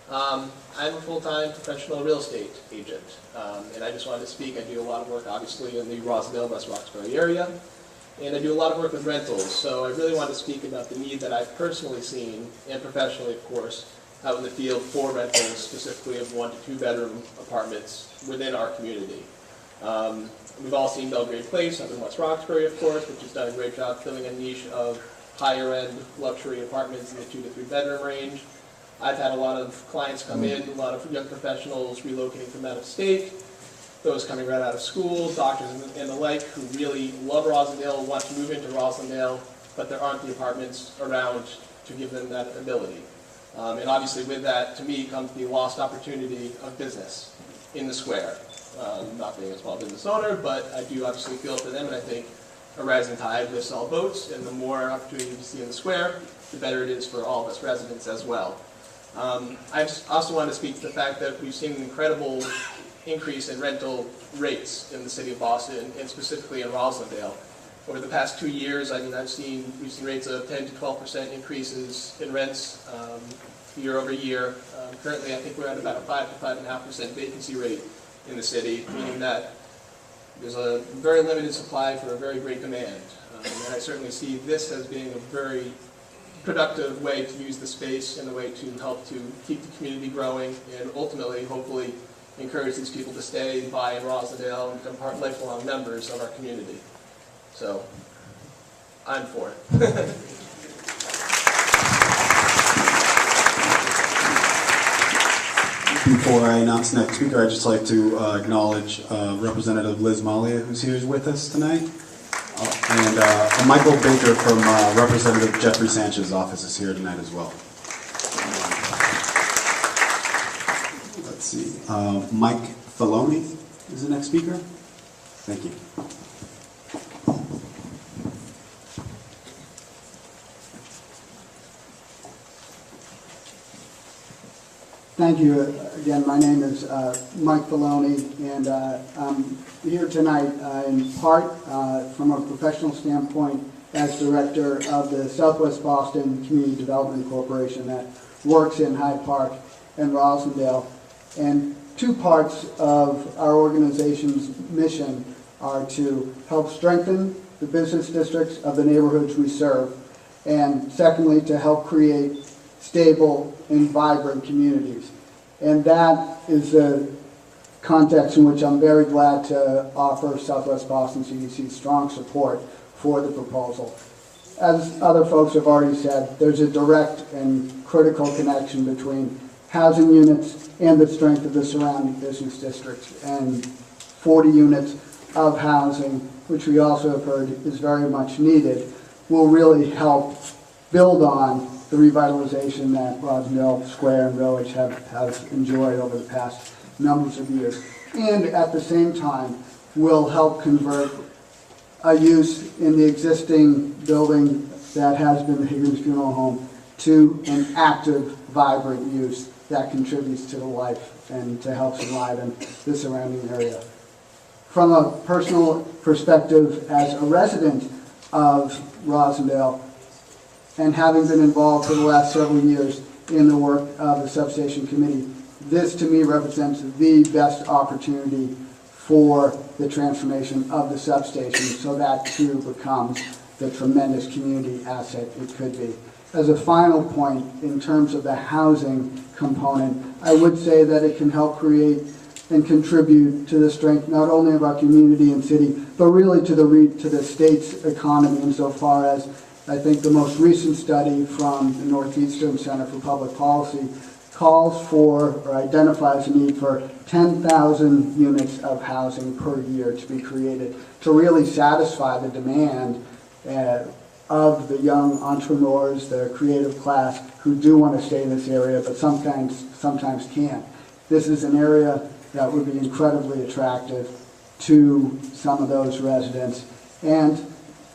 I'm a full-time professional real estate agent, and I just wanted to speak. I do a lot of work, obviously, in the Roslindale, West Roxbury area, and I do a lot of work with rentals. So I really want to speak about the need that I've personally seen, and professionally, of course, out in the field for rentals, specifically of 1 to 2 bedroom apartments within our community. We've all seen Belgrade Place up in West Roxbury, of course, which has done a great job filling a niche of higher-end luxury apartments in the 2 to 3 bedroom range. I've had a lot of clients come in, a lot of young professionals relocating from out of state, those coming right out of school, doctors and the like, who really love Roslindale, want to move into Roslindale, but there aren't the apartments around to give them that ability. And obviously with that, to me, comes the lost opportunity of business in the square. Not being a small business owner, but I do obviously feel for them, and I think a rising tide lifts all boats, and the more opportunity we see in the square, the better it is for all of us residents as well. I also want to speak to the fact that we've seen an incredible increase in rental rates in the city of Boston, and specifically in Roslindale. Over the past 2 years, we've seen rates of 10 to 12% increases in rents year over year. Currently, I think we're at about a 5 to 5.5% vacancy rate in the city, meaning that there's a very limited supply for a very great demand. And I certainly see this as being a very productive way to use the space and a way to help to keep the community growing and ultimately, hopefully, encourage these people to stay, buy in Roslindale, and become lifelong members of our community. So, I'm for it. Before I announce the next speaker, I'd just like to acknowledge Representative Liz Malia, who's here with us tonight. And Michael Baker from Representative Jeffrey Sanchez's office is here tonight as well. Let's see. Mike Filoni is the next speaker. Thank you. Thank you again. My name is Mike Filoni, and I'm here tonight in part from a professional standpoint as director of the Southwest Boston Community Development Corporation that works in Hyde Park and Roslindale. And 2 parts of our organization's mission are to help strengthen the business districts of the neighborhoods we serve, and secondly, to help create stable and vibrant communities. And that is the context in which I'm very glad to offer Southwest Boston CDC strong support for the proposal. As other folks have already said, there's a direct and critical connection between housing units and the strength of the surrounding business districts. And 40 units of housing, which we also have heard is very much needed, will really help build on the revitalization that Roslindale Square and Village has enjoyed over the past numbers of years. And at the same time, will help convert a use in the existing building that has been the Higgins Funeral Home to an active, vibrant use that contributes to the life and to help enliven the surrounding area. From a personal perspective, as a resident of Roslindale, and having been involved for the last several years in the work of the Substation Committee, this to me represents the best opportunity for the transformation of the substation so that too becomes the tremendous community asset it could be. As a final point, in terms of the housing component, I would say that it can help create and contribute to the strength not only of our community and city, but really to the state's economy insofar as I think the most recent study from the Northeastern Center for Public Policy calls for or identifies a need for 10,000 units of housing per year to be created to really satisfy the demand of the young entrepreneurs, the creative class who do want to stay in this area but sometimes can't. This is an area that would be incredibly attractive to some of those residents. And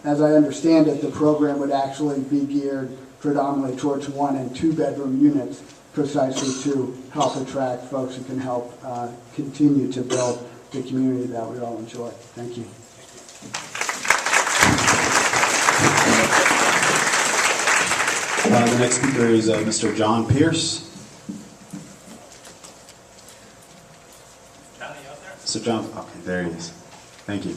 as I understand it, the program would actually be geared predominantly towards 1- and 2-bedroom units, precisely to help attract folks who can help continue to build the community that we all enjoy. Thank you. The next speaker is Mr. John Pierce. Johnny out there? Mr. John, okay, there he is. Thank you.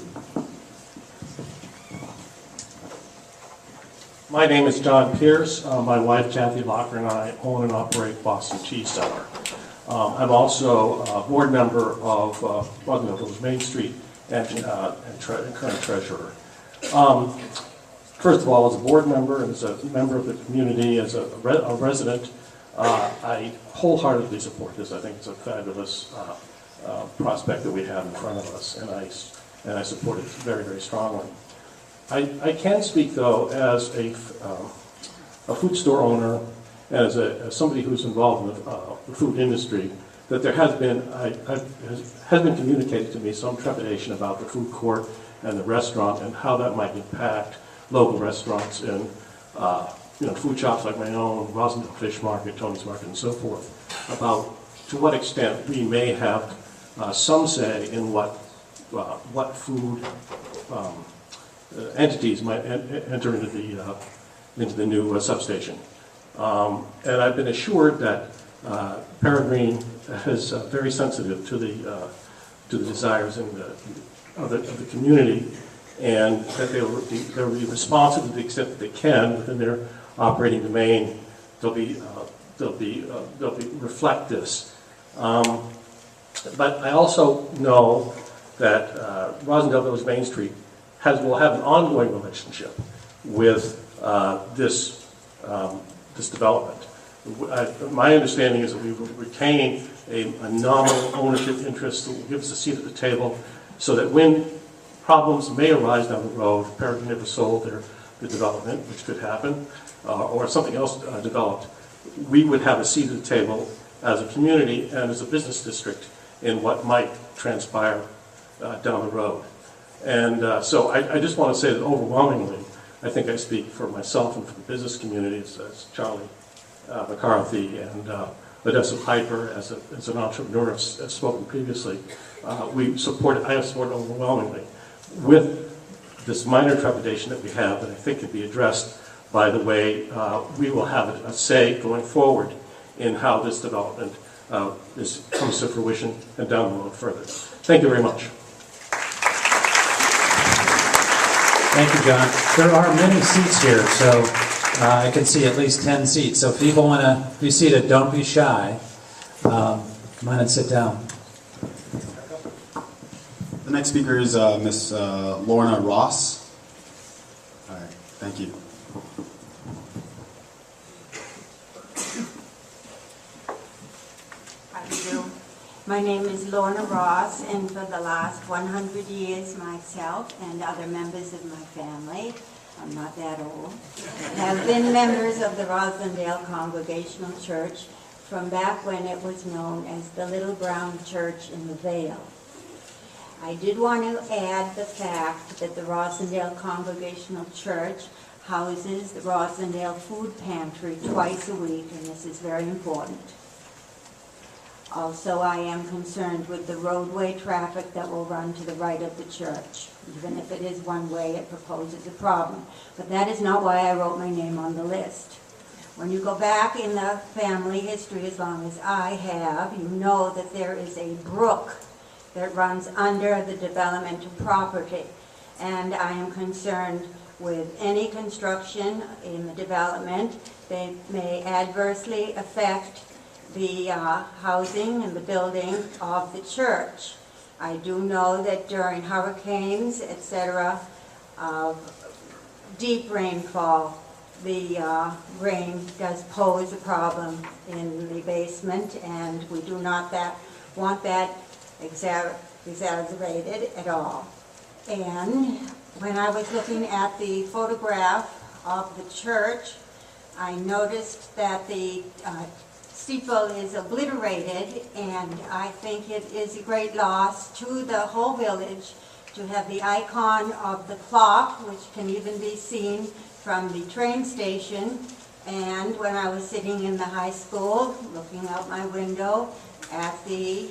My name is John Pierce. My wife Kathy Locker and I own and operate Boston Cheese Cellar. I'm also a board member of Roslindale Village Main Street and current treasurer. First of all, as a board member and as a member of the community, as a resident, I wholeheartedly support this. I think it's a fabulous prospect that we have in front of us, and I support it very, very strongly. I can speak, though, as a food store owner and as somebody who's involved in the food industry, that there has been communicated to me some trepidation about the food court and the restaurant and how that might impact local restaurants and food shops like my own, Roslindale Fish Market, Tony's Market, and so forth, about to what extent we may have some say in what food entities might enter into the new substation. And I've been assured that Peregrine is very sensitive to the desires of the community, and that they'll be responsive to the extent that they can within their operating domain. They'll reflect this. But I also know that Roslindale Village Main Street will have an ongoing relationship with this development. My understanding is that we will retain a nominal ownership interest that will give us a seat at the table, so that when problems may arise down the road, Peregrine never sold their development, which could happen, or something else developed, we would have a seat at the table as a community and as a business district in what might transpire down the road. And so I just want to say that overwhelmingly, I think I speak for myself and for the business community, as Charlie McCarthy and Odessa Piper, as an entrepreneur, have spoken previously. I support it overwhelmingly, with this minor trepidation that we have that I think can be addressed by the way we will have a say going forward in how this development comes to fruition and down the road further. Thank you very much. Thank you, John. There are many seats here, so I can see at least 10 seats. So if people want to be seated, don't be shy. Come on and sit down. next speaker is Miss Lorna Ross. All right, thank you. How do you do? My name is Lorna Ross, and for the last 100 years, myself and other members of my family, I'm not that old, have been members of the Roslindale Congregational Church from back when it was known as the Little Brown Church in the Vale. I did want to add the fact that the Roslindale Congregational Church houses the Roslindale Food Pantry twice a week, and this is very important. Also, I am concerned with the roadway traffic that will run to the right of the church. Even if it is one way, it proposes a problem. But that is not why I wrote my name on the list. When you go back in the family history as long as I have, you know that there is a brook that runs under the development of property. And I am concerned with any construction in the development. They may adversely affect the housing and the building of the church. I do know that during hurricanes, etc., deep rainfall, the rain does pose a problem in the basement, and we do not want that exacerbated at all. And when I was looking at the photograph of the church, I noticed that the steeple is obliterated, and I think it is a great loss to the whole village to have the icon of the clock, which can even be seen from the train station. And when I was sitting in the high school, looking out my window at the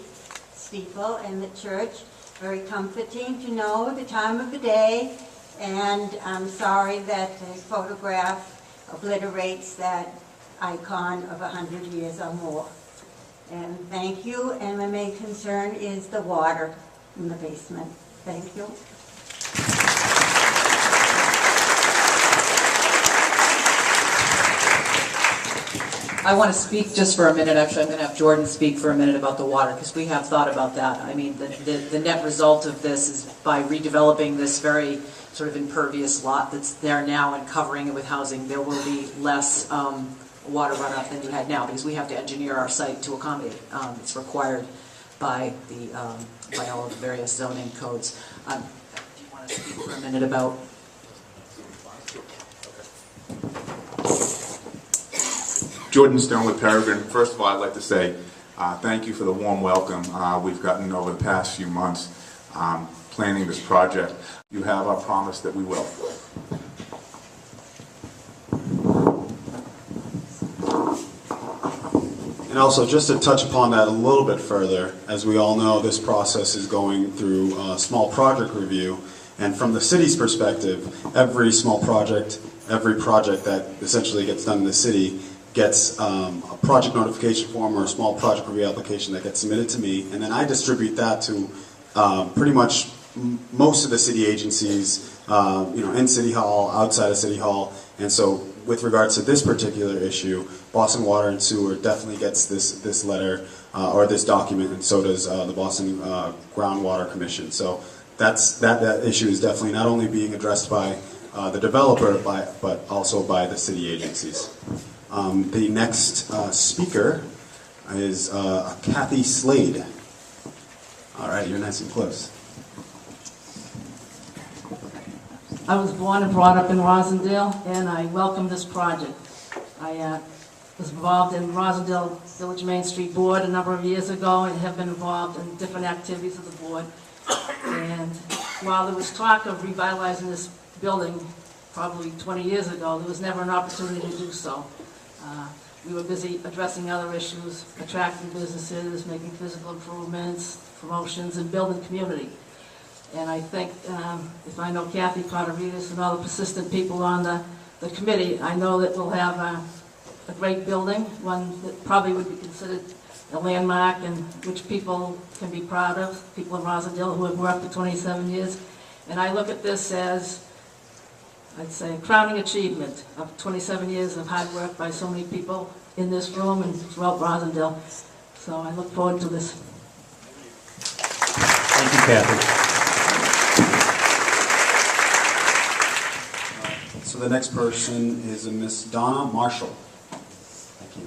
steeple and the church, very comforting to know the time of the day, and I'm sorry that the photograph obliterates that icon of 100 years or more. And thank you, and my main concern is the water in the basement. Thank you. I want to speak just for a minute. Actually, I'm going to have Jordan speak for a minute about the water, because we have thought about that. I mean, the net result of this is by redeveloping this very sort of impervious lot that's there now and covering it with housing, there will be less water runoff than you had now, because we have to engineer our site to accommodate. It's required by all of the various zoning codes. Do you want to speak for a minute about? Jordan Stone with Peregrine. First of all, I'd like to say thank you for the warm welcome we've gotten over the past few months planning this project. You have our promise that we will. And also, just to touch upon that a little bit further, as we all know, this process is going through a small project review, and from the city's perspective, every small project, every project that essentially gets done in the city gets a project notification form or a small project review application that gets submitted to me, and then I distribute that to pretty much most of the city agencies, in City Hall, outside of City Hall, and so with regards to this particular issue, Boston Water and Sewer definitely gets this letter or this document, and so does the Boston Groundwater Commission. So that issue is definitely not only being addressed by the developer, but also by the city agencies. The next speaker is Kathy Slade. All right, you're nice and close. I was born and brought up in Roslindale, and I welcome this project. I was involved in Roslindale Village Main Street Board a number of years ago and have been involved in different activities of the board. And while there was talk of revitalizing this building probably 20 years ago, there was never an opportunity to do so. We were busy addressing other issues, attracting businesses, making physical improvements, promotions, and building community. And I think, if I know Kathy Cotaridis and all the persistent people on the committee, I know that we'll have a great building, one that probably would be considered a landmark and which people can be proud of, people in Roslindale who have worked for 27 years. And I look at this as, I'd say, a crowning achievement of 27 years of hard work by so many people in this room and throughout Roslindale. So I look forward to this. Thank you, Kathy. So the next person is a Miss Donna Marshall. Thank you.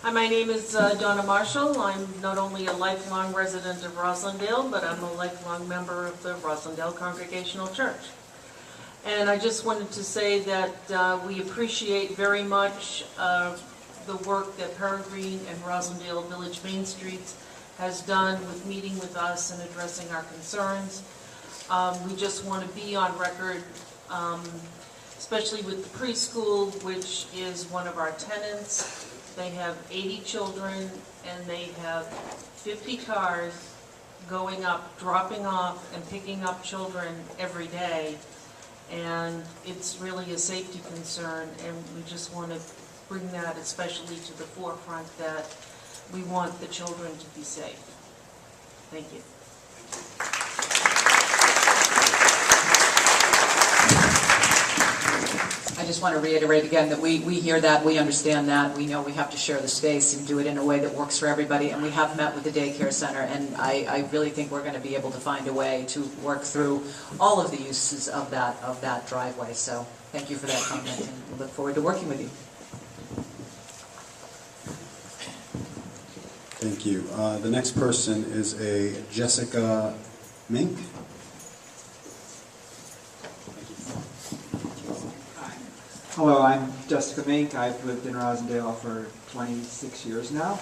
Hi, my name is Donna Marshall. I'm not only a lifelong resident of Roslindale, but I'm a lifelong member of the Roslindale Congregational Church. And I just wanted to say that we appreciate very much the work that Peregrine and Roslindale Village Main Streets has done with meeting with us and addressing our concerns. We just want to be on record, especially with the preschool, which is one of our tenants. They have 80 children and they have 50 cars going up, dropping off and picking up children every day. And it's really a safety concern, and we just want to bring that especially to the forefront, that we want the children to be safe. Thank you. I just want to reiterate again that we hear that, we understand that, we know we have to share the space and do it in a way that works for everybody, and we have met with the daycare center, and I really think we're going to be able to find a way to work through all of the uses of that driveway. So thank you for that comment, and we look forward to working with you. Thank you. The next person is a Jessica Mink. Hello, I'm Jessica Mink. I've lived in Roslindale for 26 years now,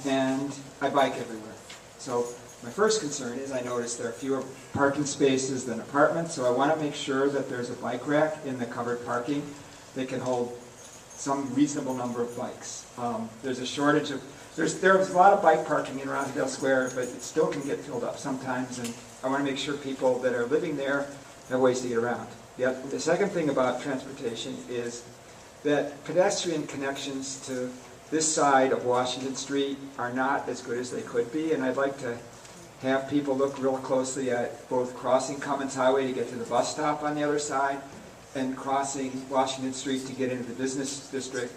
and I bike everywhere. So my first concern is I noticed there are fewer parking spaces than apartments, so I want to make sure that there's a bike rack in the covered parking that can hold some reasonable number of bikes. There's a shortage of, there's a lot of bike parking in Roslindale Square, but it still can get filled up sometimes, and I want to make sure people that are living there have ways to get around. Yep. The second thing about transportation is that pedestrian connections to this side of Washington Street are not as good as they could be, and I'd like to have people look real closely at both crossing Cummins Highway to get to the bus stop on the other side and crossing Washington Street to get into the business district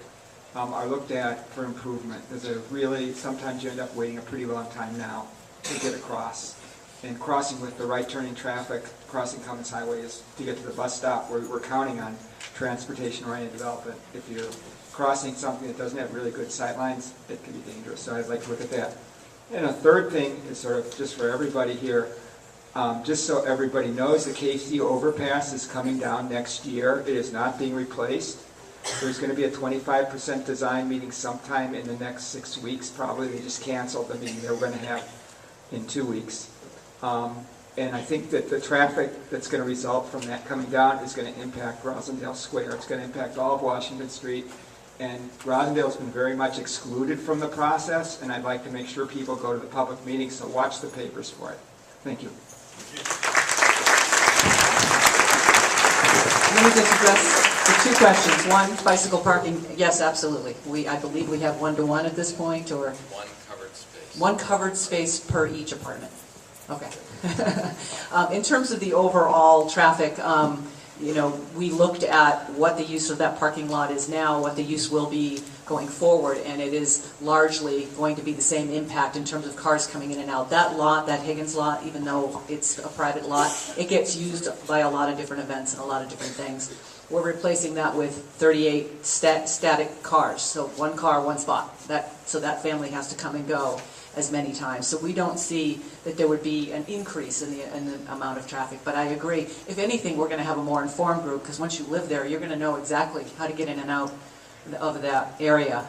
are looked at for improvement. There's a really, sometimes you end up waiting a pretty long time now to get across. And crossing with the right turning traffic, crossing Cummins Highway is to get to the bus stop where we're counting on transportation-oriented development. If you're crossing something that doesn't have really good sight lines, it can be dangerous. So I'd like to look at that. And a third thing is sort of just for everybody here, just so everybody knows, the KC overpass is coming down next year. It is not being replaced. There's going to be a 25% design meeting sometime in the next 6 weeks. Probably they just canceled the meeting they were going to have in 2 weeks. And I think that the traffic that's going to result from that coming down is going to impact Roslindale Square. It's going to impact all of Washington Street. And Roslindale's been very much excluded from the process, and I'd like to make sure people go to the public meetings, so watch the papers for it. Thank you. Let me just address the two questions. One, bicycle parking. Yes, absolutely. I believe we have 1-to-1 at this point, or one covered space. One covered space per each apartment. Okay. In terms of the overall traffic, we looked at what the use of that parking lot is now, what the use will be going forward, and it is largely going to be the same impact in terms of cars coming in and out. That lot, that Higgins lot, even though it's a private lot, it gets used by a lot of different events and a lot of different things. We're replacing that with 38 static cars, so one car, one spot. So that family has to come and go as many times. So we don't see that there would be an increase in the amount of traffic. But I agree, if anything, we're going to have a more informed group, because once you live there, you're going to know exactly how to get in and out of that area.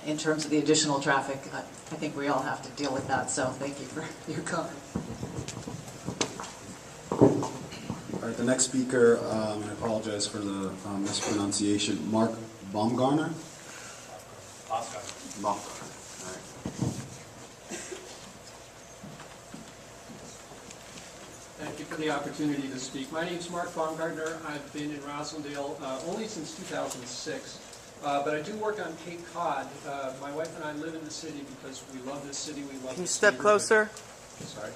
In terms of the additional traffic, I think we all have to deal with that. So thank you for your comment. All right, the next speaker, I apologize for the mispronunciation, Mark Baumgartner. Baumgartner. Thank you for the opportunity to speak. My name is Mark Baumgartner. I've been in Roslindale only since 2006, but I do work on Cape Cod. My wife and I live in the city because we love this city. We love. Can you step closer? Sorry.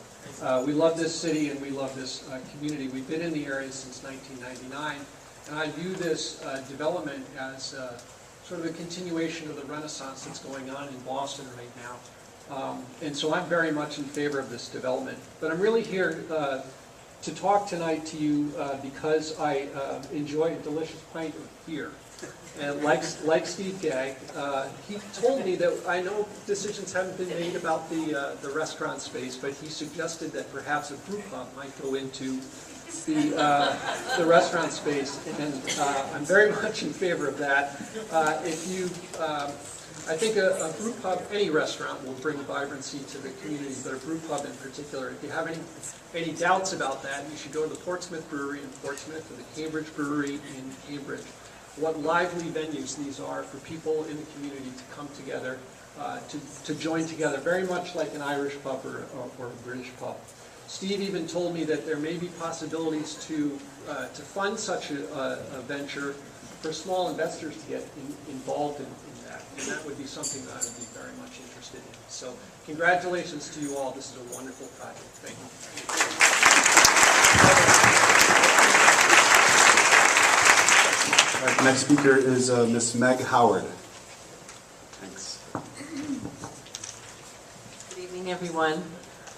We love this city and we love this community. We've been in the area since 1999, and I view this development as sort of a continuation of the renaissance that's going on in Boston right now. And so I'm very much in favor of this development. But I'm really here to talk tonight to you because I enjoy a delicious pint of beer. And like Steve Gagg, he told me that I know decisions haven't been made about the restaurant space, but he suggested that perhaps a brew pub might go into the restaurant space, and I'm very much in favor of that. I think a brew pub, any restaurant will bring vibrancy to the community, but a brew pub in particular. If you have any doubts about that, you should go to the Portsmouth Brewery in Portsmouth or the Cambridge Brewery in Cambridge. What lively venues these are for people in the community to come together, to join together, very much like an Irish pub or a British pub. Steve even told me that there may be possibilities to fund such a venture for small investors to get involved in that. And that would be something that I would be very much interested in. So congratulations to you all. This is a wonderful project. Thank you. All right, next speaker is Miss Meg Howard. Thanks. Good evening, everyone.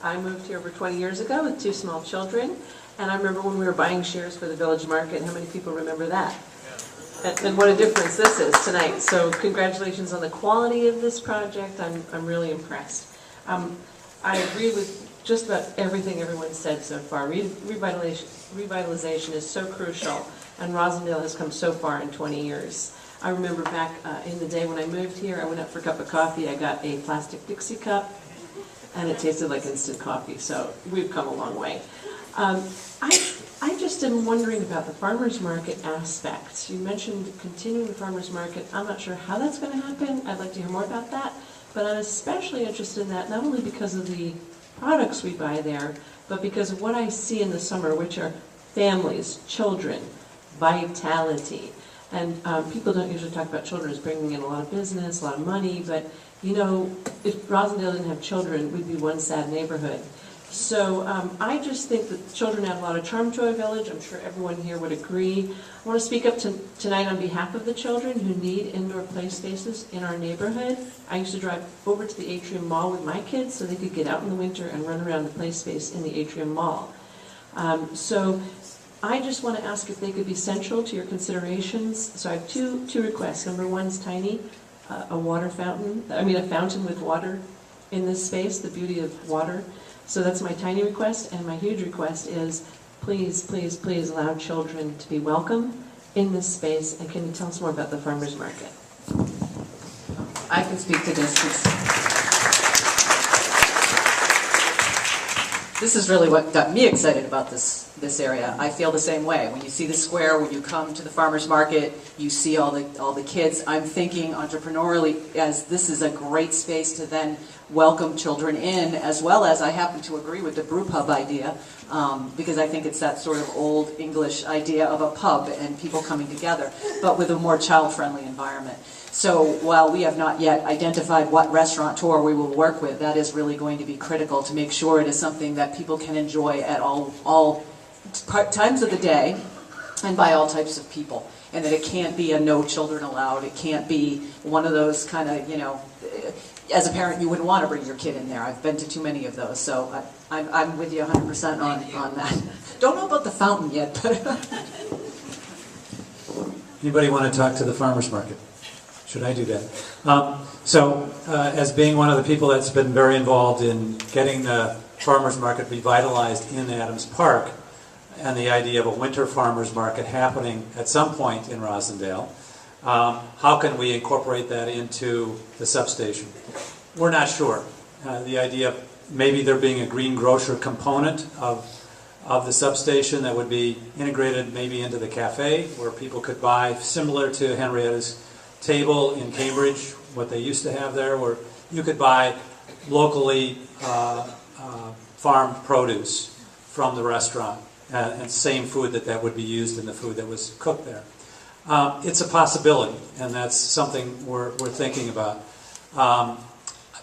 I moved here over 20 years ago with 2 small children, and I remember when we were buying shares for the village market. How many people remember that? And what a difference this is tonight. So congratulations on the quality of this project. I'm really impressed. I agree with just about everything everyone said so far. Revitalization is so crucial, and Roslindale has come so far in 20 years. I remember back in the day when I moved here, I went up for a cup of coffee. I got a plastic Dixie cup, and it tasted like instant coffee. So we've come a long way. I just am wondering about the farmers market aspect. You mentioned continuing the farmers market. I'm not sure how that's going to happen. I'd like to hear more about that. But I'm especially interested in that, not only because of the products we buy there, but because of what I see in the summer, which are families, children, vitality. And people don't usually talk about children as bringing in a lot of business, a lot of money, but you know, if Roslindale didn't have children, we'd be one sad neighborhood. So I just think that children add a lot of charm to our village. I'm sure everyone here would agree. I want to speak up tonight on behalf of the children who need indoor play spaces in our neighborhood. I used to drive over to the Atrium Mall with my kids so they could get out in the winter and run around the play space in the Atrium Mall. So I just want to ask if they could be central to your considerations. So I have two requests. Number one is tiny, a fountain with water in this space, the beauty of water. So that's my tiny request, and my huge request is please, please, please allow children to be welcome in this space. And can you tell us more about the farmers market? I can speak to this. This is really what got me excited about this area. I feel the same way. When you see the square, when you come to the farmers market, you see all the kids. I'm thinking entrepreneurially, as this is a great space to then welcome children in, as well as I happen to agree with the brew pub idea, because I think it's that sort of old English idea of a pub and people coming together, but with a more child-friendly environment. So while we have not yet identified what restaurateur we will work with, that is really going to be critical to make sure it is something that people can enjoy at all times of the day and by all types of people. And that it can't be a no children allowed. It can't be one of those kind of, you know, as a parent you wouldn't want to bring your kid in there. I've been to too many of those. So I'm with you 100% on that. Don't know about the fountain yet, but... Anybody want to talk to the farmers market? Should I do that? As being one of the people that's been very involved in getting the farmers market revitalized in Adams Park, and the idea of a winter farmers market happening at some point in Roslindale, how can we incorporate that into the substation? We're not sure. The idea of maybe there being a green grocer component of the substation that would be integrated maybe into the cafe, where people could buy, similar to Henrietta's Table in Cambridge, what they used to have there, where you could buy locally farmed produce from the restaurant, and same food that would be used in the food that was cooked there. It's a possibility, and that's something we're thinking about.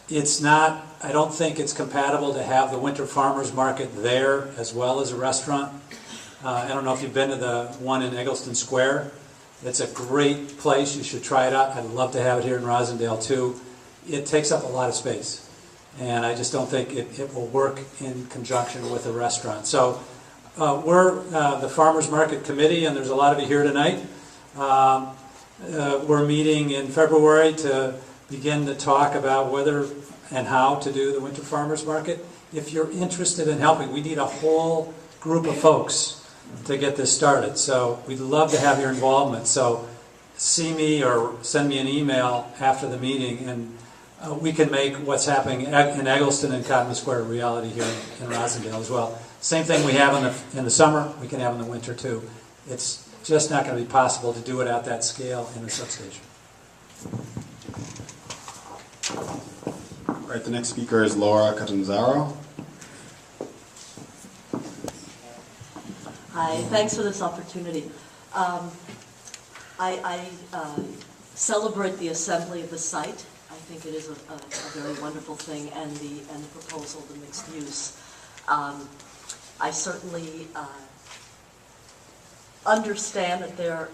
It's not, I don't think it's compatible to have the winter farmers market there as well as a restaurant. I don't know if you've been to the one in Eggleston Square. It's a great place. You should try it out. I'd love to have it here in Roslindale too. It takes up a lot of space, and I just don't think it will work in conjunction with a restaurant. So we're the Farmers Market Committee, and there's a lot of you here tonight. We're meeting in February to begin to talk about whether and how to do the Winter Farmers Market. If you're interested in helping, we need a whole group of folks to get this started. So we'd love to have your involvement. So see me or send me an email after the meeting, and we can make what's happening in Eggleston and Cotton Square a reality here in Roslindale as well. Same thing we have in the summer, we can have in the winter too. It's just not going to be possible to do it at that scale in the substation. All right, the next speaker is Laura Catanzaro. Hi, thanks for this opportunity. I celebrate the assembly of the site. I think it is a very wonderful thing, and the proposal, the mixed use. I certainly understand that there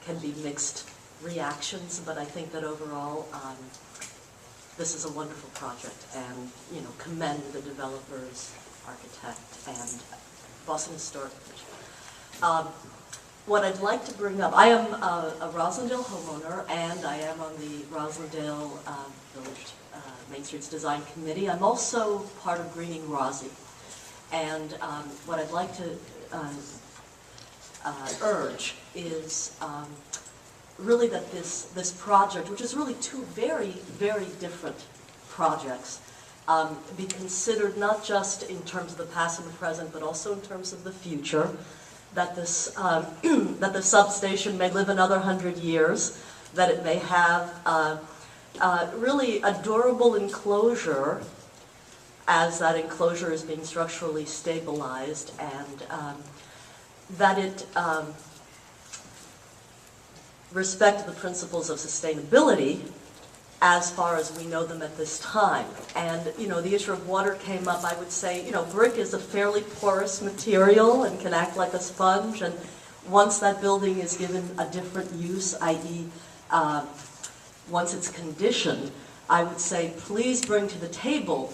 can be mixed reactions, but I think that overall this is a wonderful project, and commend the developers, architect, and Boston Historic Commission. What I'd like to bring up, I am a Roslindale homeowner, and I am on the Roslindale Village Main Streets Design Committee. I'm also part of Greening Rosy, and what I'd like to urge is really that this project, which is really two very, very different projects, be considered not just in terms of the past and the present, but also in terms of the future. That this that the substation may live another 100 years, that it may have really a durable enclosure as that enclosure is being structurally stabilized, and that it respect the principles of sustainability as far as we know them at this time. And the issue of water came up. I would say brick is a fairly porous material and can act like a sponge, and once that building is given a different use, i.e. once it's conditioned, I would say please bring to the table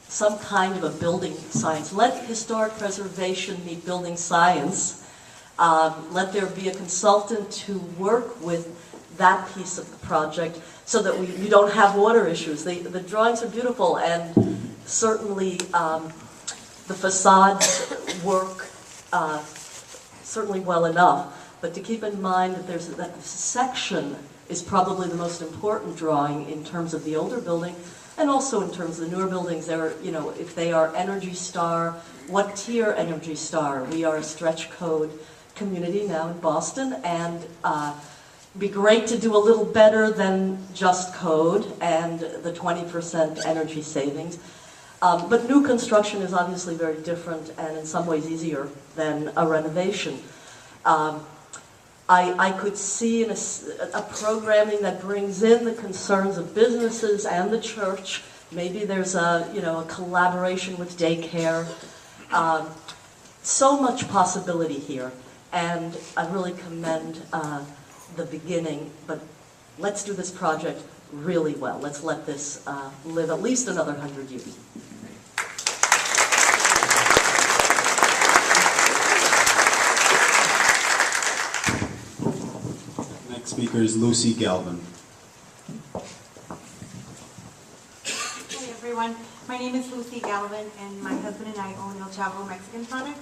some kind of a building science. Let historic preservation meet building science. Let there be a consultant to work with that piece of the project so that you don't have water issues. The drawings are beautiful, and certainly the facades work certainly well enough. But to keep in mind that that this section is probably the most important drawing in terms of the older building, and also in terms of the newer buildings. If they are Energy Star, what tier Energy Star? We are a stretch code community now in Boston, and be great to do a little better than just code and the 20% energy savings. But new construction is obviously very different and in some ways easier than a renovation. I could see a programming that brings in the concerns of businesses and the church. Maybe there's a collaboration with daycare. So much possibility here, and I really commend the beginning, but let's do this project really well. Let's let this live at least another 100 years. Next speaker is Lucy Galvin. Hey everyone, my name is Lucy Galvin, and my husband and I own El Chavo Mexican Products.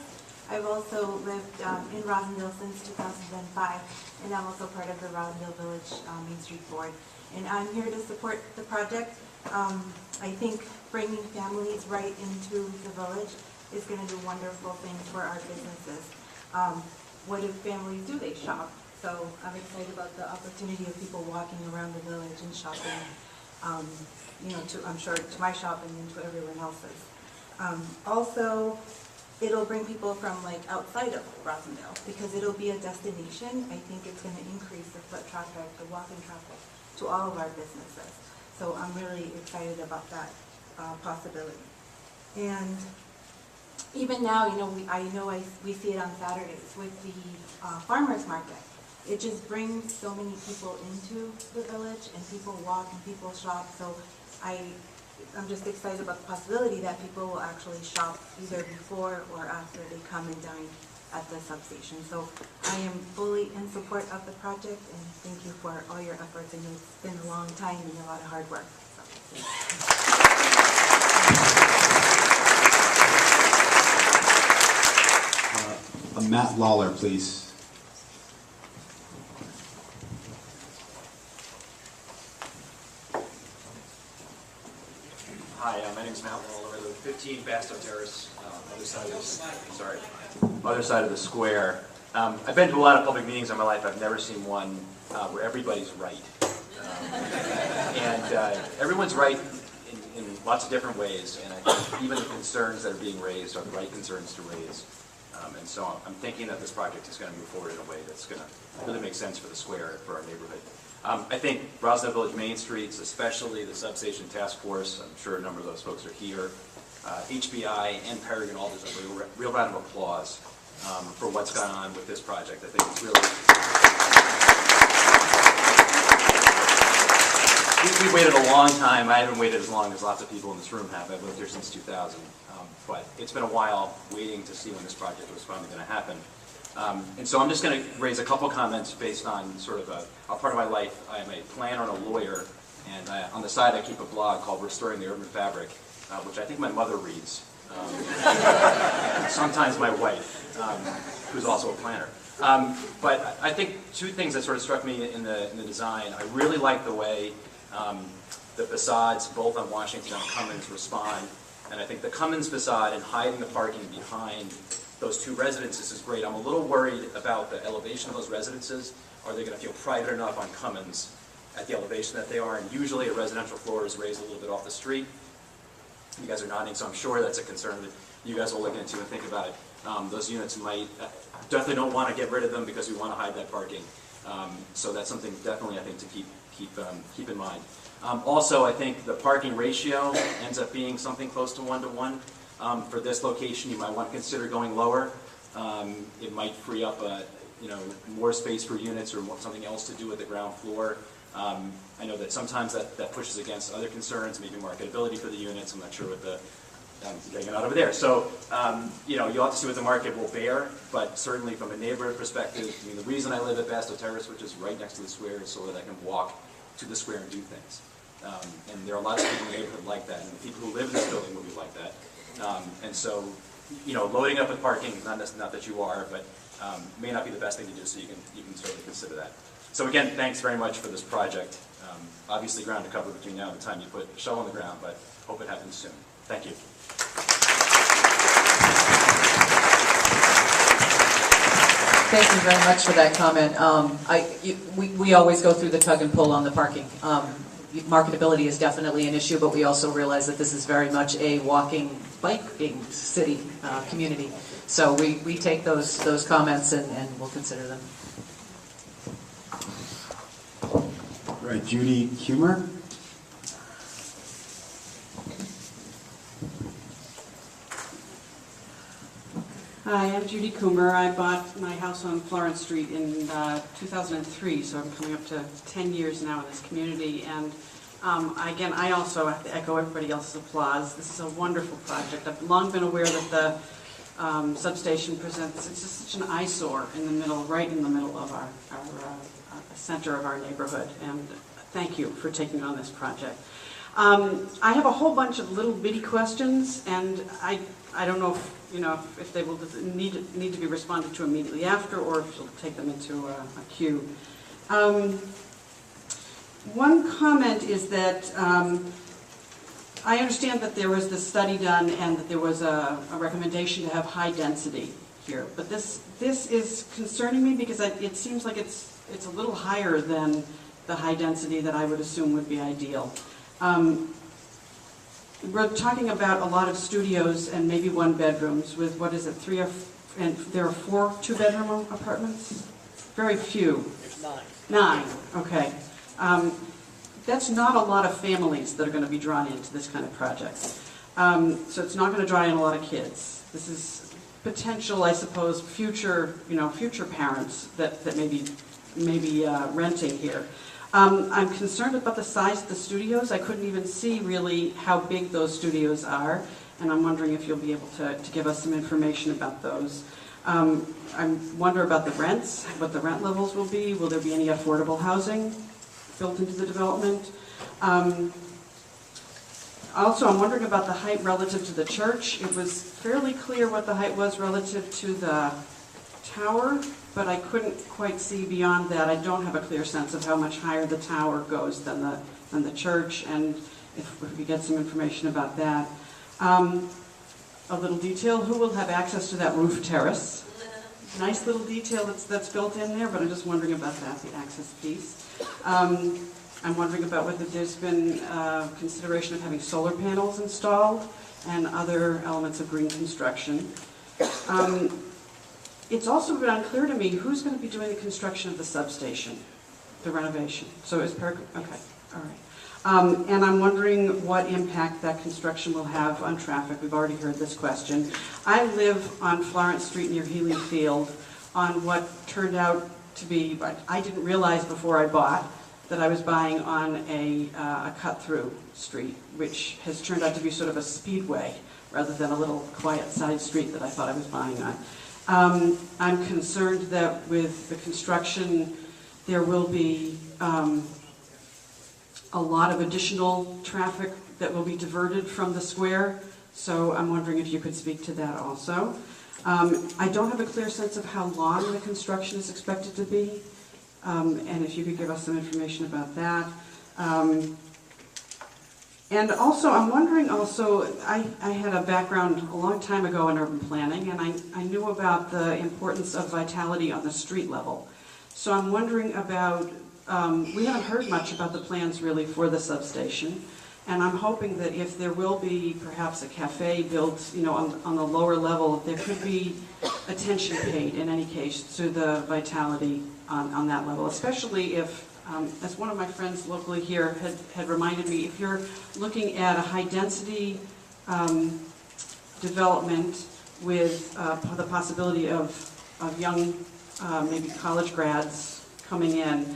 I've also lived in Roslindale since 2005, and I'm also part of the Roslindale Village Main Street Board. And I'm here to support the project. I think bringing families right into the village is going to do wonderful things for our businesses. What do families do? They shop. So I'm excited about the opportunity of people walking around the village and shopping, I'm sure to my shop and then to everyone else's. Also, it'll bring people from outside of Roslindale because it'll be a destination. I think it's going to increase the foot traffic, the walking traffic to all of our businesses. So I'm really excited about that possibility. And even now, we see it on Saturdays with the farmers market. It just brings so many people into the village, and people walk and people shop. So I I'm just excited about the possibility that people will actually shop either before or after they come and dine at the substation. So I am fully in support of the project, and thank you for all your efforts. I know it's been a long time and a lot of hard work. Matt Lawler, please. Hi, my name is Matt Lawler. I live at 15 Basto Terrace, other side of the square. I've been to a lot of public meetings in my life. I've never seen one where everybody's right. Everyone's right in lots of different ways, and I think even the concerns that are being raised are the right concerns to raise. And so I'm thinking that this project is going to move forward in a way that's going to really make sense for the square and for our neighborhood. I think Roslindale Village Main Streets, especially the Substation Task Force, I'm sure a number of those folks are here, HBI and Peregrine all deserve a real round of applause for what's gone on with this project. I think it's really... We've waited a long time. I haven't waited as long as lots of people in this room have. I've lived here since 2000. But it's been a while waiting to see when this project was finally going to happen. And so I'm just going to raise a couple comments based on sort of a part of my life. I'm a planner and a lawyer, and on the side I keep a blog called Restoring the Urban Fabric, which I think my mother reads, and sometimes my wife, who's also a planner. But I think two things that sort of struck me in the design. I really like the way the facades, both on Washington and Cummins, respond. And I think the Cummins facade and hiding the parking behind those two residences is great. I'm a little worried about the elevation of those residences. Are they going to feel private enough on Cummins at the elevation that they are? And usually a residential floor is raised a little bit off the street. You guys are nodding, so I'm sure that's a concern that you guys will look into and think about it. Those units might, definitely don't want to get rid of them because we want to hide that parking. So that's something definitely I think to keep in mind. Also, I think the parking ratio ends up being something close to 1-to-1. For this location, you might want to consider going lower. It might free up more space for units or something else to do with the ground floor. I know that sometimes that pushes against other concerns, maybe marketability for the units. I'm not sure what the getting it out over there. So you'll have to see what the market will bear, but certainly from a neighborhood perspective, I mean, the reason I live at Basto Terrace, which is right next to the square, is so that I can walk to the square and do things. And there are lots of people in the neighborhood like that, and the people who live in this building will be like that. And so, loading up with parking, not that you are, but may not be the best thing to do, so you can certainly consider that. So again, thanks very much for this project. Obviously ground to cover between now and the time you put a shovel on the ground, but hope it happens soon. Thank you. Thank you very much for that comment. We always go through the tug and pull on the parking. Marketability is definitely an issue, but we also realize that this is very much a walking, biking city community. So we take those comments and we'll consider them. Right, Judy Humer. Hi, I'm Judy Coomer. I bought my house on Florence Street in 2003, so I'm coming up to 10 years now in this community. And again, I also have to echo everybody else's applause. This is a wonderful project. I've long been aware that the substation presents, it's just such an eyesore in the middle, right in the middle of our center of our neighborhood. And thank you for taking on this project. I have a whole bunch of little bitty questions, and I don't know if they will need to be responded to immediately after, or if you'll take them into a queue. One comment is that I understand that there was this study done and that there was a recommendation to have high density here, but this is concerning me because it seems like it's a little higher than the high density that I would assume would be ideal. We're talking about a lot of studios and maybe one bedrooms with, what is it, and there are 4 two-bedroom apartments? Very few. There's 9. 9, okay. That's not a lot of families that are going to be drawn into this kind of project. So it's not going to draw in a lot of kids. This is potential, I suppose, future parents that may be renting here. I'm concerned about the size of the studios. I couldn't even see really how big those studios are, and I'm wondering if you'll be able to give us some information about those. I wonder about the rents, what the rent levels will be. Will there be any affordable housing built into the development? Also, I'm wondering about the height relative to the church. It was fairly clear what the height was relative to the tower, but I couldn't quite see beyond that. I don't have a clear sense of how much higher the tower goes than the church, and if we get some information about that. A little detail, who will have access to that roof terrace? Nice little detail that's built in there, but I'm just wondering about that, the access piece. I'm wondering about whether there's been consideration of having solar panels installed and other elements of green construction. It's also been unclear to me who's going to be doing the construction of the substation, the renovation. So is okay, all right. And I'm wondering what impact that construction will have on traffic. We've already heard this question. I live on Florence Street near Healy Field on what turned out to be, I didn't realize before I bought, that I was buying on a cut-through street, which has turned out to be sort of a speedway rather than a little quiet side street that I thought I was buying on. I'm concerned that with the construction, there will be a lot of additional traffic that will be diverted from the square, so I'm wondering if you could speak to that also. I don't have a clear sense of how long the construction is expected to be, and if you could give us some information about that. And also, I'm wondering also, I had a background a long time ago in urban planning, and I knew about the importance of vitality on the street level. So I'm wondering about, we haven't heard much about the plans really for the substation, and I'm hoping that if there will be perhaps a cafe built, you know, on the lower level, there could be attention paid in any case to the vitality on that level, especially if, as one of my friends locally here had reminded me, if you're looking at a high-density development with the possibility of young, maybe college grads coming in,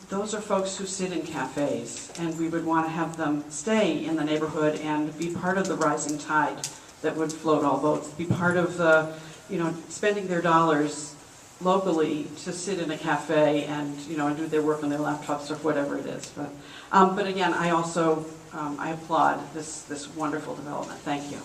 those are folks who sit in cafes, and we would want to have them stay in the neighborhood and be part of the rising tide that would float all boats, be part of the, you know, spending their dollars locally to sit in a cafe and, you know, and do their work on their laptops or whatever it is. But again, I also I applaud this wonderful development. Thank you.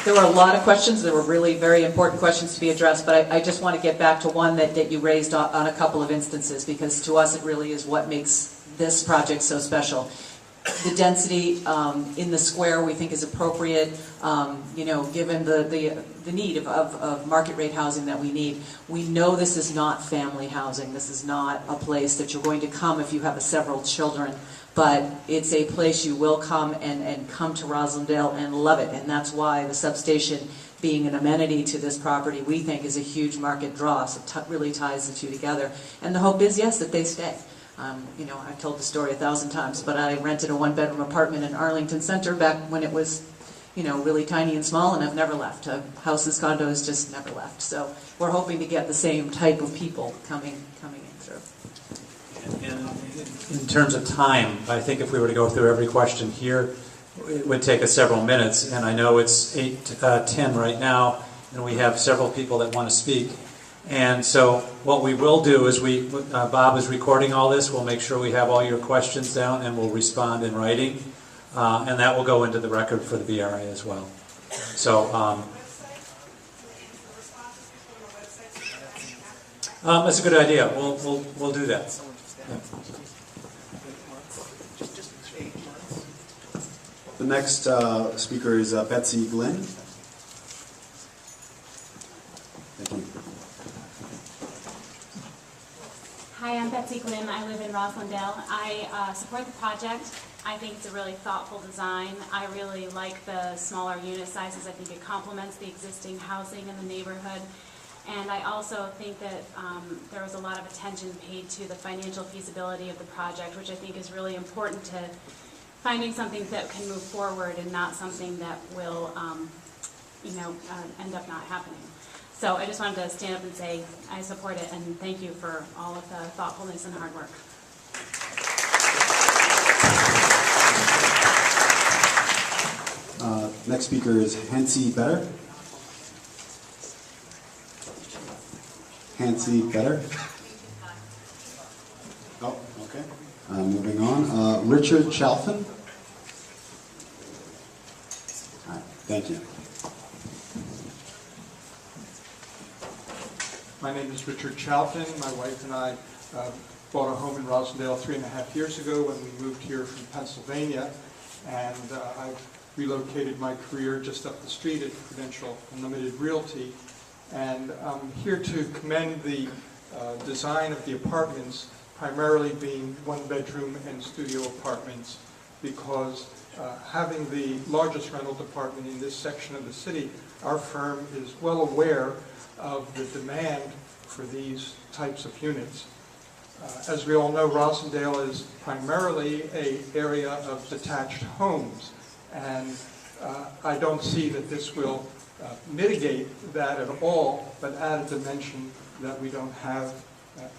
There were a lot of questions. There were really very important questions to be addressed, but I just want to get back to one that you raised on a couple of instances, because to us it really is what makes this project so special. The density in the square we think is appropriate, you know, given the need of market rate housing that we need. We know this is not family housing. This is not a place that you're going to come if you have several children, but it's a place you will come and come to Roslindale and love it. And that's why the substation being an amenity to this property we think is a huge market draw, so it really ties the two together. And the hope is, yes, that they stay. You know, I've told the story 1,000 times, but I rented a one-bedroom apartment in Arlington Center back when it was, you know, really tiny and small, and I've never left. Houses, condos, just never left. So we're hoping to get the same type of people coming in through. In terms of time, I think if we were to go through every question here, it would take us several minutes, and I know it's 8:10 right now, and we have several people that want to speak. And so what we will do is Bob is recording all this. We'll make sure we have all your questions down, and we'll respond in writing. And that will go into the record for the BRA as well. So that's a good idea. We'll do that. Yeah. The next speaker is Betsy Glynn. Thank you. Hi, I'm Betsy Glynn. I live in Roslindale. I support the project. I think it's a really thoughtful design. I really like the smaller unit sizes. I think it complements the existing housing in the neighborhood. And I also think that there was a lot of attention paid to the financial feasibility of the project, which I think is really important to finding something that can move forward and not something that will, end up not happening. So I just wanted to stand up and say I support it, and thank you for all of the thoughtfulness and hard work. Next speaker is Hansi Better. Hansi Better. Oh, okay. Moving on. Richard Chalfin. All right, thank you. My name is Richard Chalfin. My wife and I bought a home in Roslindale 3.5 years ago when we moved here from Pennsylvania, and I've relocated my career just up the street at Prudential Unlimited Realty, and I'm here to commend the design of the apartments, primarily being one-bedroom and studio apartments, because having the largest rental department in this section of the city, our firm is well aware of the demand for these types of units. As we all know, Roslindale is primarily an area of detached homes, and I don't see that this will mitigate that at all, but add a dimension that we don't have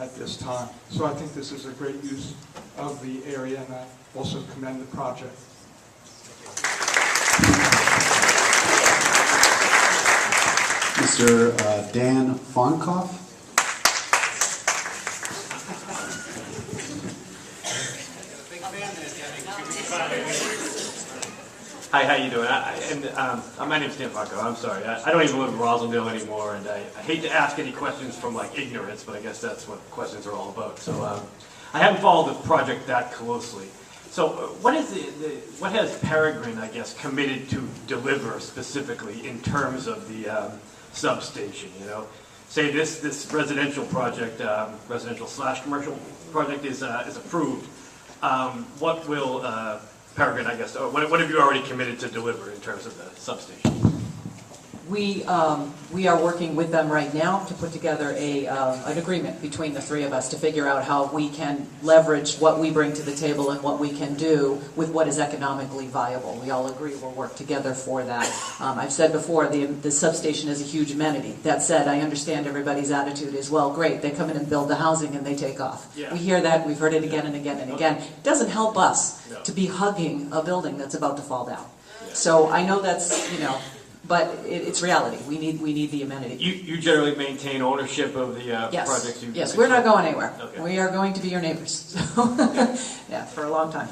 at this time. So I think this is a great use of the area, and I also commend the project. Mr. Dan Farnkoff. Hi, how you doing? My name's Dan Farnkoff. I'm sorry. I don't even live in Roslindale anymore, and I hate to ask any questions from like ignorance, but I guess that's what questions are all about. So I haven't followed the project that closely. So what has Peregrine, I guess, committed to deliver specifically in terms of the substation? You know, say this residential project, residential/commercial project is approved. What will Peregrine, I guess, what have you already committed to deliver in terms of the substation? We are working with them right now to put together an agreement between the three of us to figure out how we can leverage what we bring to the table and what we can do with what is economically viable. We all agree we'll work together for that. I've said before, the substation is a huge amenity. That said, I understand everybody's attitude is, well, great, they come in and build the housing and they take off. Yeah. We hear that, we've heard it again and again and again. It doesn't help us to be hugging a building that's about to fall down. Yeah. So I know that's, you know, but it's reality. We need the amenity. You generally maintain ownership of the projects you... Yes, we're not going anywhere. Okay. We are going to be your neighbors. Yeah, for a long time.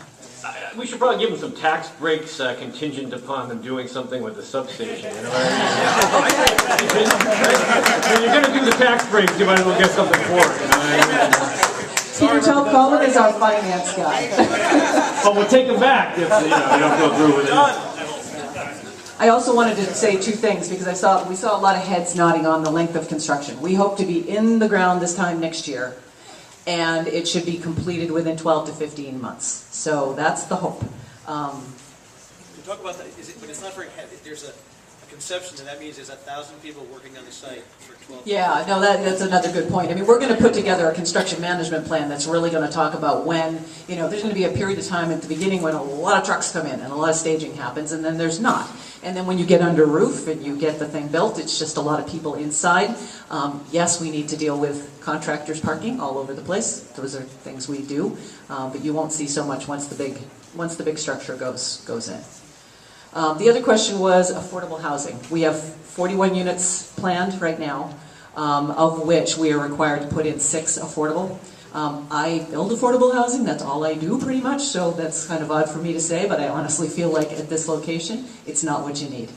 We should probably give them some tax breaks contingent upon them doing something with the substation. You know what I mean? When you're going to do the tax breaks, you might as well get something for it. You know? Peter Colin is our finance guy. But we'll take them back if you don't go through with it. I also wanted to say two things because we saw a lot of heads nodding on the length of construction. We hope to be in the ground this time next year, and it should be completed within 12 to 15 months. So that's the hope. You talk about that, but it's not very heavy. There's a conception that means there's 1,000 people working on the site for 12 Yeah, no, that's another good point. I mean, we're going to put together a construction management plan that's really going to talk about when, you know, there's going to be a period of time at the beginning when a lot of trucks come in and a lot of staging happens, and then there's not. And then when you get under roof and you get the thing built, it's just a lot of people inside. Yes, we need to deal with contractors parking all over the place. Those are things we do, but you won't see so much once the big structure goes in. The other question was affordable housing. We have 41 units planned right now, of which we are required to put in 6 affordable. I build affordable housing, that's all I do pretty much, so that's kind of odd for me to say, but I honestly feel like at this location, it's not what you need.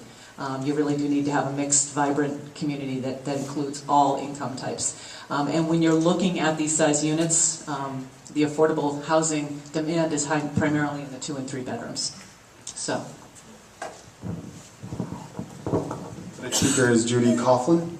You really do need to have a mixed, vibrant community that includes all income types. And when you're looking at these size units, the affordable housing demand is high primarily in the 2 and 3 bedrooms. So. The next speaker is Judy Coughlin.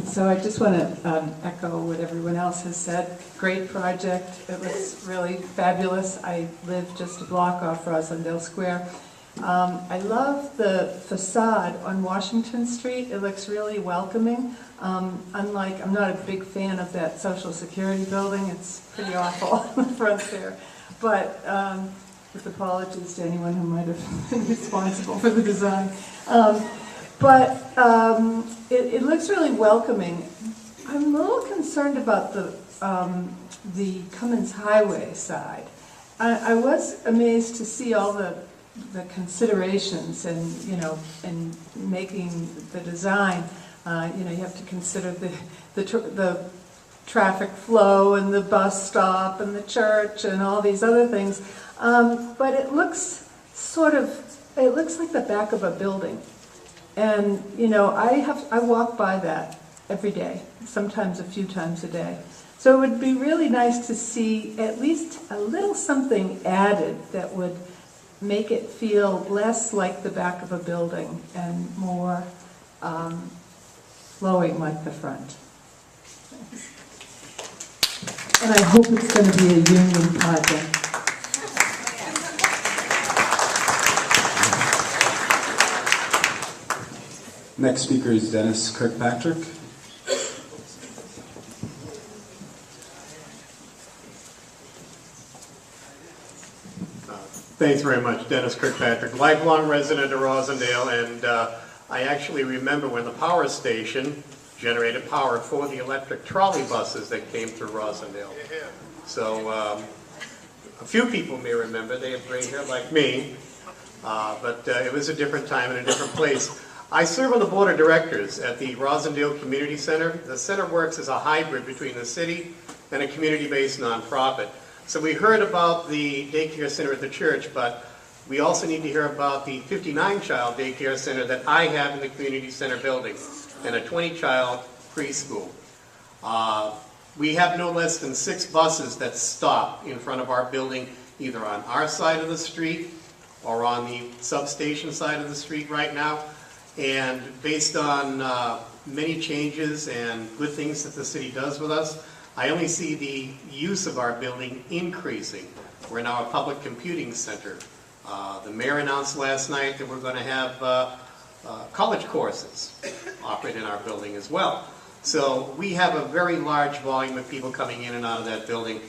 So I just want to echo what everyone else has said. Great project. It was really fabulous. I live just a block off Roslindale Square. I love the facade on Washington Street. It looks really welcoming. Unlike, I'm not a big fan of that Social Security building. It's pretty awful in the front there. But with apologies to anyone who might have been responsible for the design. It looks really welcoming. I'm a little concerned about the Cummins Highway side. I was amazed to see all the considerations and, you know, in making the design. You know, you have to consider the traffic flow and the bus stop and the church and all these other things. But it looks it looks like the back of a building. And, you know, I walk by that every day, sometimes a few times a day. So it would be really nice to see at least a little something added that would make it feel less like the back of a building and more flowing like the front. And I hope it's going to be a union project. Next speaker is Dennis Kirkpatrick. Thanks very much, Dennis Kirkpatrick, lifelong resident of Roslindale, and I actually remember when the power station generated power for the electric trolley buses that came through Roslindale. So a few people may remember, they have gray hair like me, but it was a different time and a different place. I serve on the board of directors at the Roslindale Community Center. The center works as a hybrid between the city and a community-based nonprofit. So we heard about the daycare center at the church, but we also need to hear about the 59-child daycare center that I have in the community center building and a 20-child preschool. We have no less than 6 buses that stop in front of our building, either on our side of the street or on the substation side of the street right now. And based on many changes and good things that the city does with us, I only see the use of our building increasing. We're now a public computing center. The mayor announced last night that we're going to have college courses offered in our building as well. So we have a very large volume of people coming in and out of that building.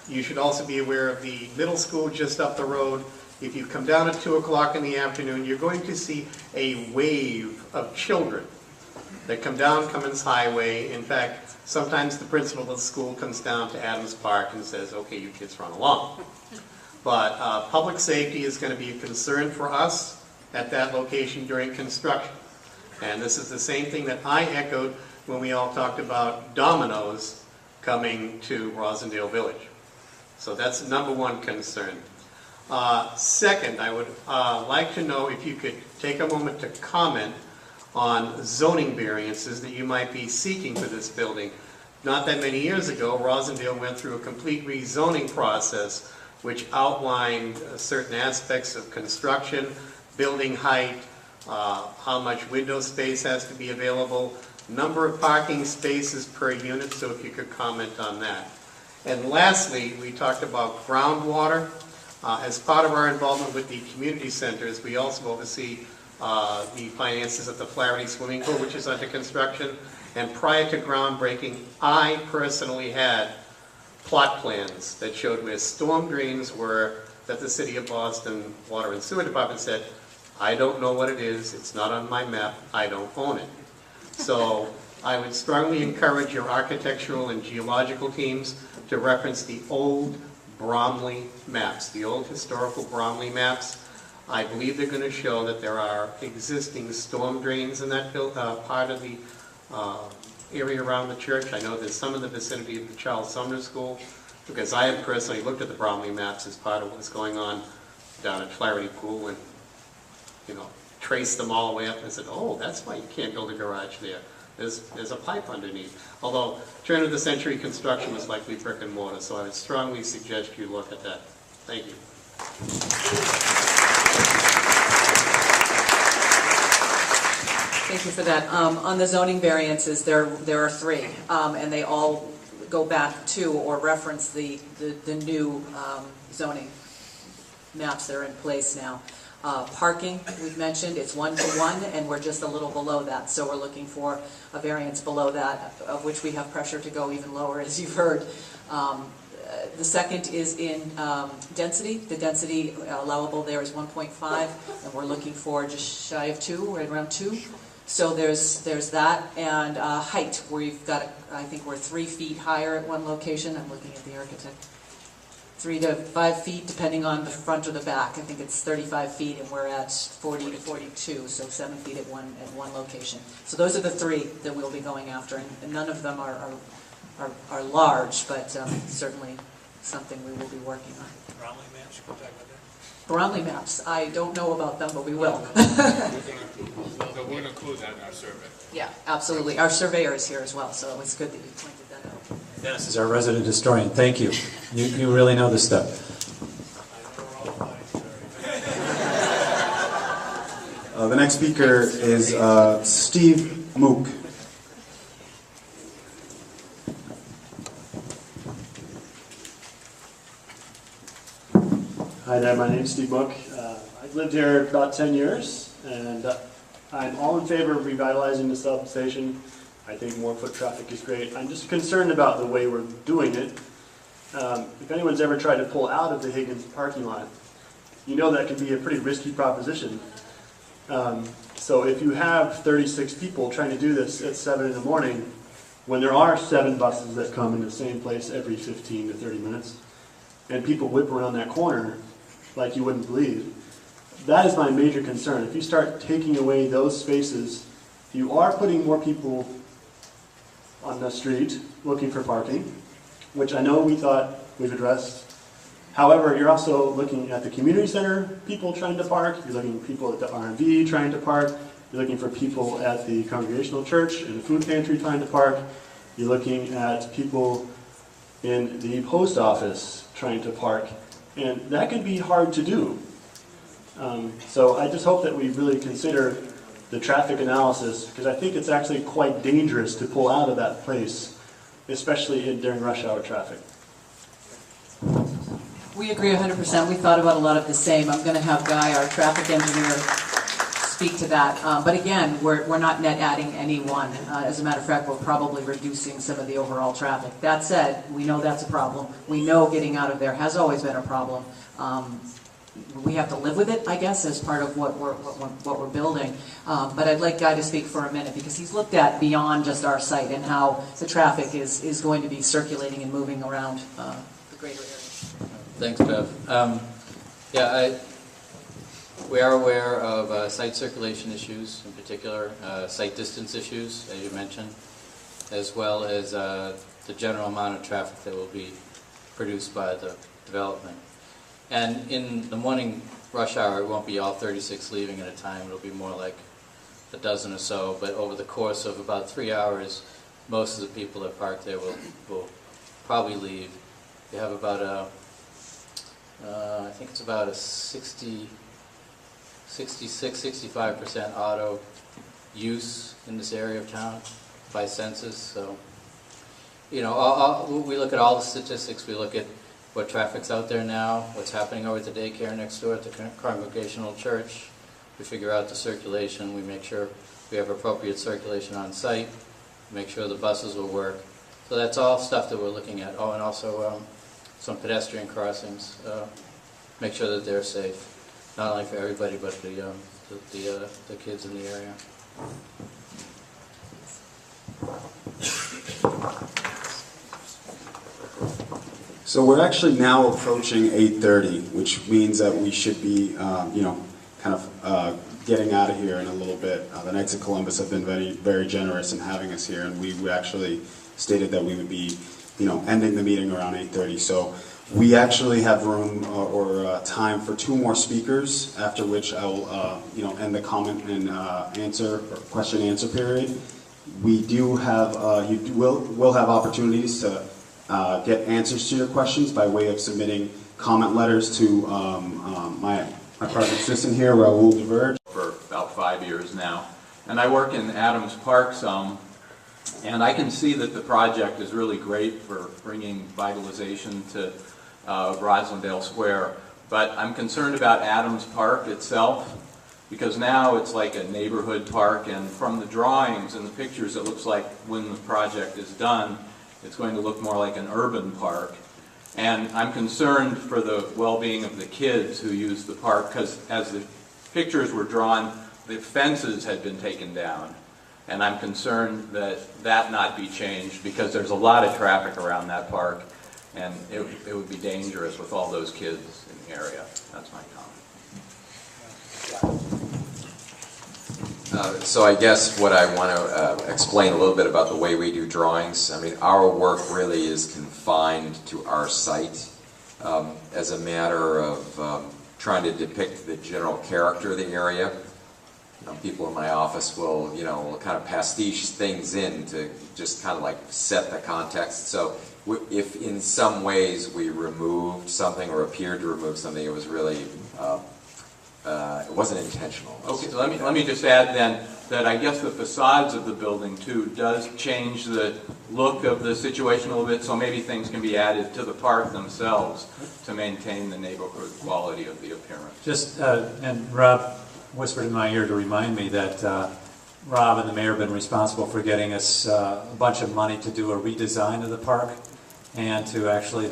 You should also be aware of the middle school just up the road. If you come down at 2 o'clock in the afternoon, you're going to see a wave of children that come down Cummins Highway. In fact, sometimes the principal of the school comes down to Adams Park and says, okay, you kids run along. But public safety is going to be a concern for us at that location during construction. And this is the same thing that I echoed when we all talked about Domino's coming to Roslindale Village. So that's the number one concern. Second, I would like to know if you could take a moment to comment on zoning variances that you might be seeking for this building. Not that many years ago, Roslindale went through a complete rezoning process which outlined certain aspects of construction, building height, how much window space has to be available, number of parking spaces per unit, so if you could comment on that. And lastly, we talked about groundwater. As part of our involvement with the community centers, we also oversee the finances at the Flaherty Swimming Pool, which is under construction. And prior to groundbreaking, I personally had plot plans that showed where storm drains were that the City of Boston Water and Sewer Department said, I don't know what it is, it's not on my map, I don't own it. So I would strongly encourage your architectural and geological teams to reference the old Bromley maps, the old historical Bromley maps. I believe they're going to show that there are existing storm drains in that part of the area around the church. I know there's some in the vicinity of the Charles Sumner School, because I have personally looked at the Bromley maps as part of what's going on down at Flaherty Pool and, you know, traced them all the way up and said, oh, that's why you can't build a garage there. There's a pipe underneath. Although turn of the century construction was likely brick and mortar, so I would strongly suggest you look at that. Thank you. Thank you for that. On the zoning variances, there are 3, and they all go back to or reference the new zoning maps that are in place now. Parking, we've mentioned, it's 1-to-1, and we're just a little below that. So we're looking for a variance below that, of which we have pressure to go even lower, as you've heard. The second is in density. The density allowable there is 1.5, and we're looking for just shy of 2, right around 2. So there's that, and height. We've got, I think we're 3 feet higher at one location. I'm looking at the architect. 3 to 5 feet, depending on the front or the back. I think it's 35 feet, and we're at 40 to 42, so 7 feet at one location. So those are the 3 that we'll be going after, and none of them are large, but certainly something we will be working on. Brownlee maps, you can talk about that? Brownlee maps, I don't know about them, but we will. We're going to include that in our survey. Yeah, absolutely. Our surveyor is here as well, so it's good that you pointed that out. Dennis is our resident historian. Thank you. You really know this stuff. The next speaker is Steve Mook. Hi there, my name's Steve Mook. I've lived here about 10 years, and I'm all in favor of revitalizing the substation. I think more foot traffic is great. I'm just concerned about the way we're doing it. If anyone's ever tried to pull out of the Higgins parking lot, you know that can be a pretty risky proposition. So if you have 36 people trying to do this at 7 in the morning, when there are 7 buses that come in the same place every 15 to 30 minutes, and people whip around that corner like you wouldn't believe, that is my major concern. If you start taking away those spaces, you are putting more people on the street looking for parking, which I know we thought we've addressed. However, you're also looking at the community center people trying to park, you're looking at people at the R&V trying to park, you're looking for people at the Congregational Church and the food pantry trying to park, you're looking at people in the post office trying to park, and that can be hard to do. So I just hope that we really consider the traffic analysis, because I think it's actually quite dangerous to pull out of that place, especially during rush hour traffic. We agree 100%. We thought about a lot of the same. I'm going to have Guy, our traffic engineer, speak to that. But again, we're not net adding anyone. As a matter of fact, we're probably reducing some of the overall traffic. That said, we know that's a problem. We know getting out of there has always been a problem. We have to live with it, I guess, as part of what we're building. But I'd like Guy to speak for a minute, because he's looked at beyond just our site and how the traffic is going to be circulating and moving around the greater area. Thanks, Bev. We are aware of site circulation issues, in particular site distance issues, as you mentioned, as well as the general amount of traffic that will be produced by the development. And in the morning rush hour, it won't be all 36 leaving at a time. It'll be more like a dozen or so. But over the course of about 3 hours, most of the people that park there will probably leave. You have about I think it's about a 65% auto use in this area of town by census. So, you know, we look at all the statistics. We look at what traffic's out there now, what's happening over at the daycare next door at the Congregational Church. We figure out the circulation. We make sure we have appropriate circulation on site. Make sure the buses will work. So that's all stuff that we're looking at. Oh, and also some pedestrian crossings. Make sure that they're safe, not only for everybody, but the kids in the area. So we're actually now approaching 8:30, which means that we should be, getting out of here in a little bit. The Knights of Columbus have been very, very generous in having us here, and we actually stated that we would be, ending the meeting around 8:30. So we actually have room or time for 2 more speakers, after which I will, end the comment and question and answer period. We do have, will have opportunities to get answers to your questions by way of submitting comment letters to my project assistant here, Raul Diverge. For about 5 years now, and I work in Adams Park some, and I can see that the project is really great for bringing vitalization to Roslindale Square. But I'm concerned about Adams Park itself, because now it's like a neighborhood park, and from the drawings and the pictures, it looks like when the project is done, it's going to look more like an urban park. And I'm concerned for the well-being of the kids who use the park, because as the pictures were drawn, the fences had been taken down. And I'm concerned that that not be changed, because there's a lot of traffic around that park, and it would be dangerous with all those kids in the area. That's my comment. So I guess what I want to explain a little bit about the way we do drawings. I mean, our work really is confined to our site as a matter of trying to depict the general character of the area. People in my office will, will kind of pastiche things in to just kind of like set the context. So if in some ways we removed something or appeared to remove something, it was really it wasn't intentional. Okay, so let me just add then that I guess the facades of the building too does change the look of the situation a little bit, so maybe things can be added to the park themselves to maintain the neighborhood quality of the appearance. Just, and Rob whispered in my ear to remind me that Rob and the mayor have been responsible for getting us a bunch of money to do a redesign of the park and to actually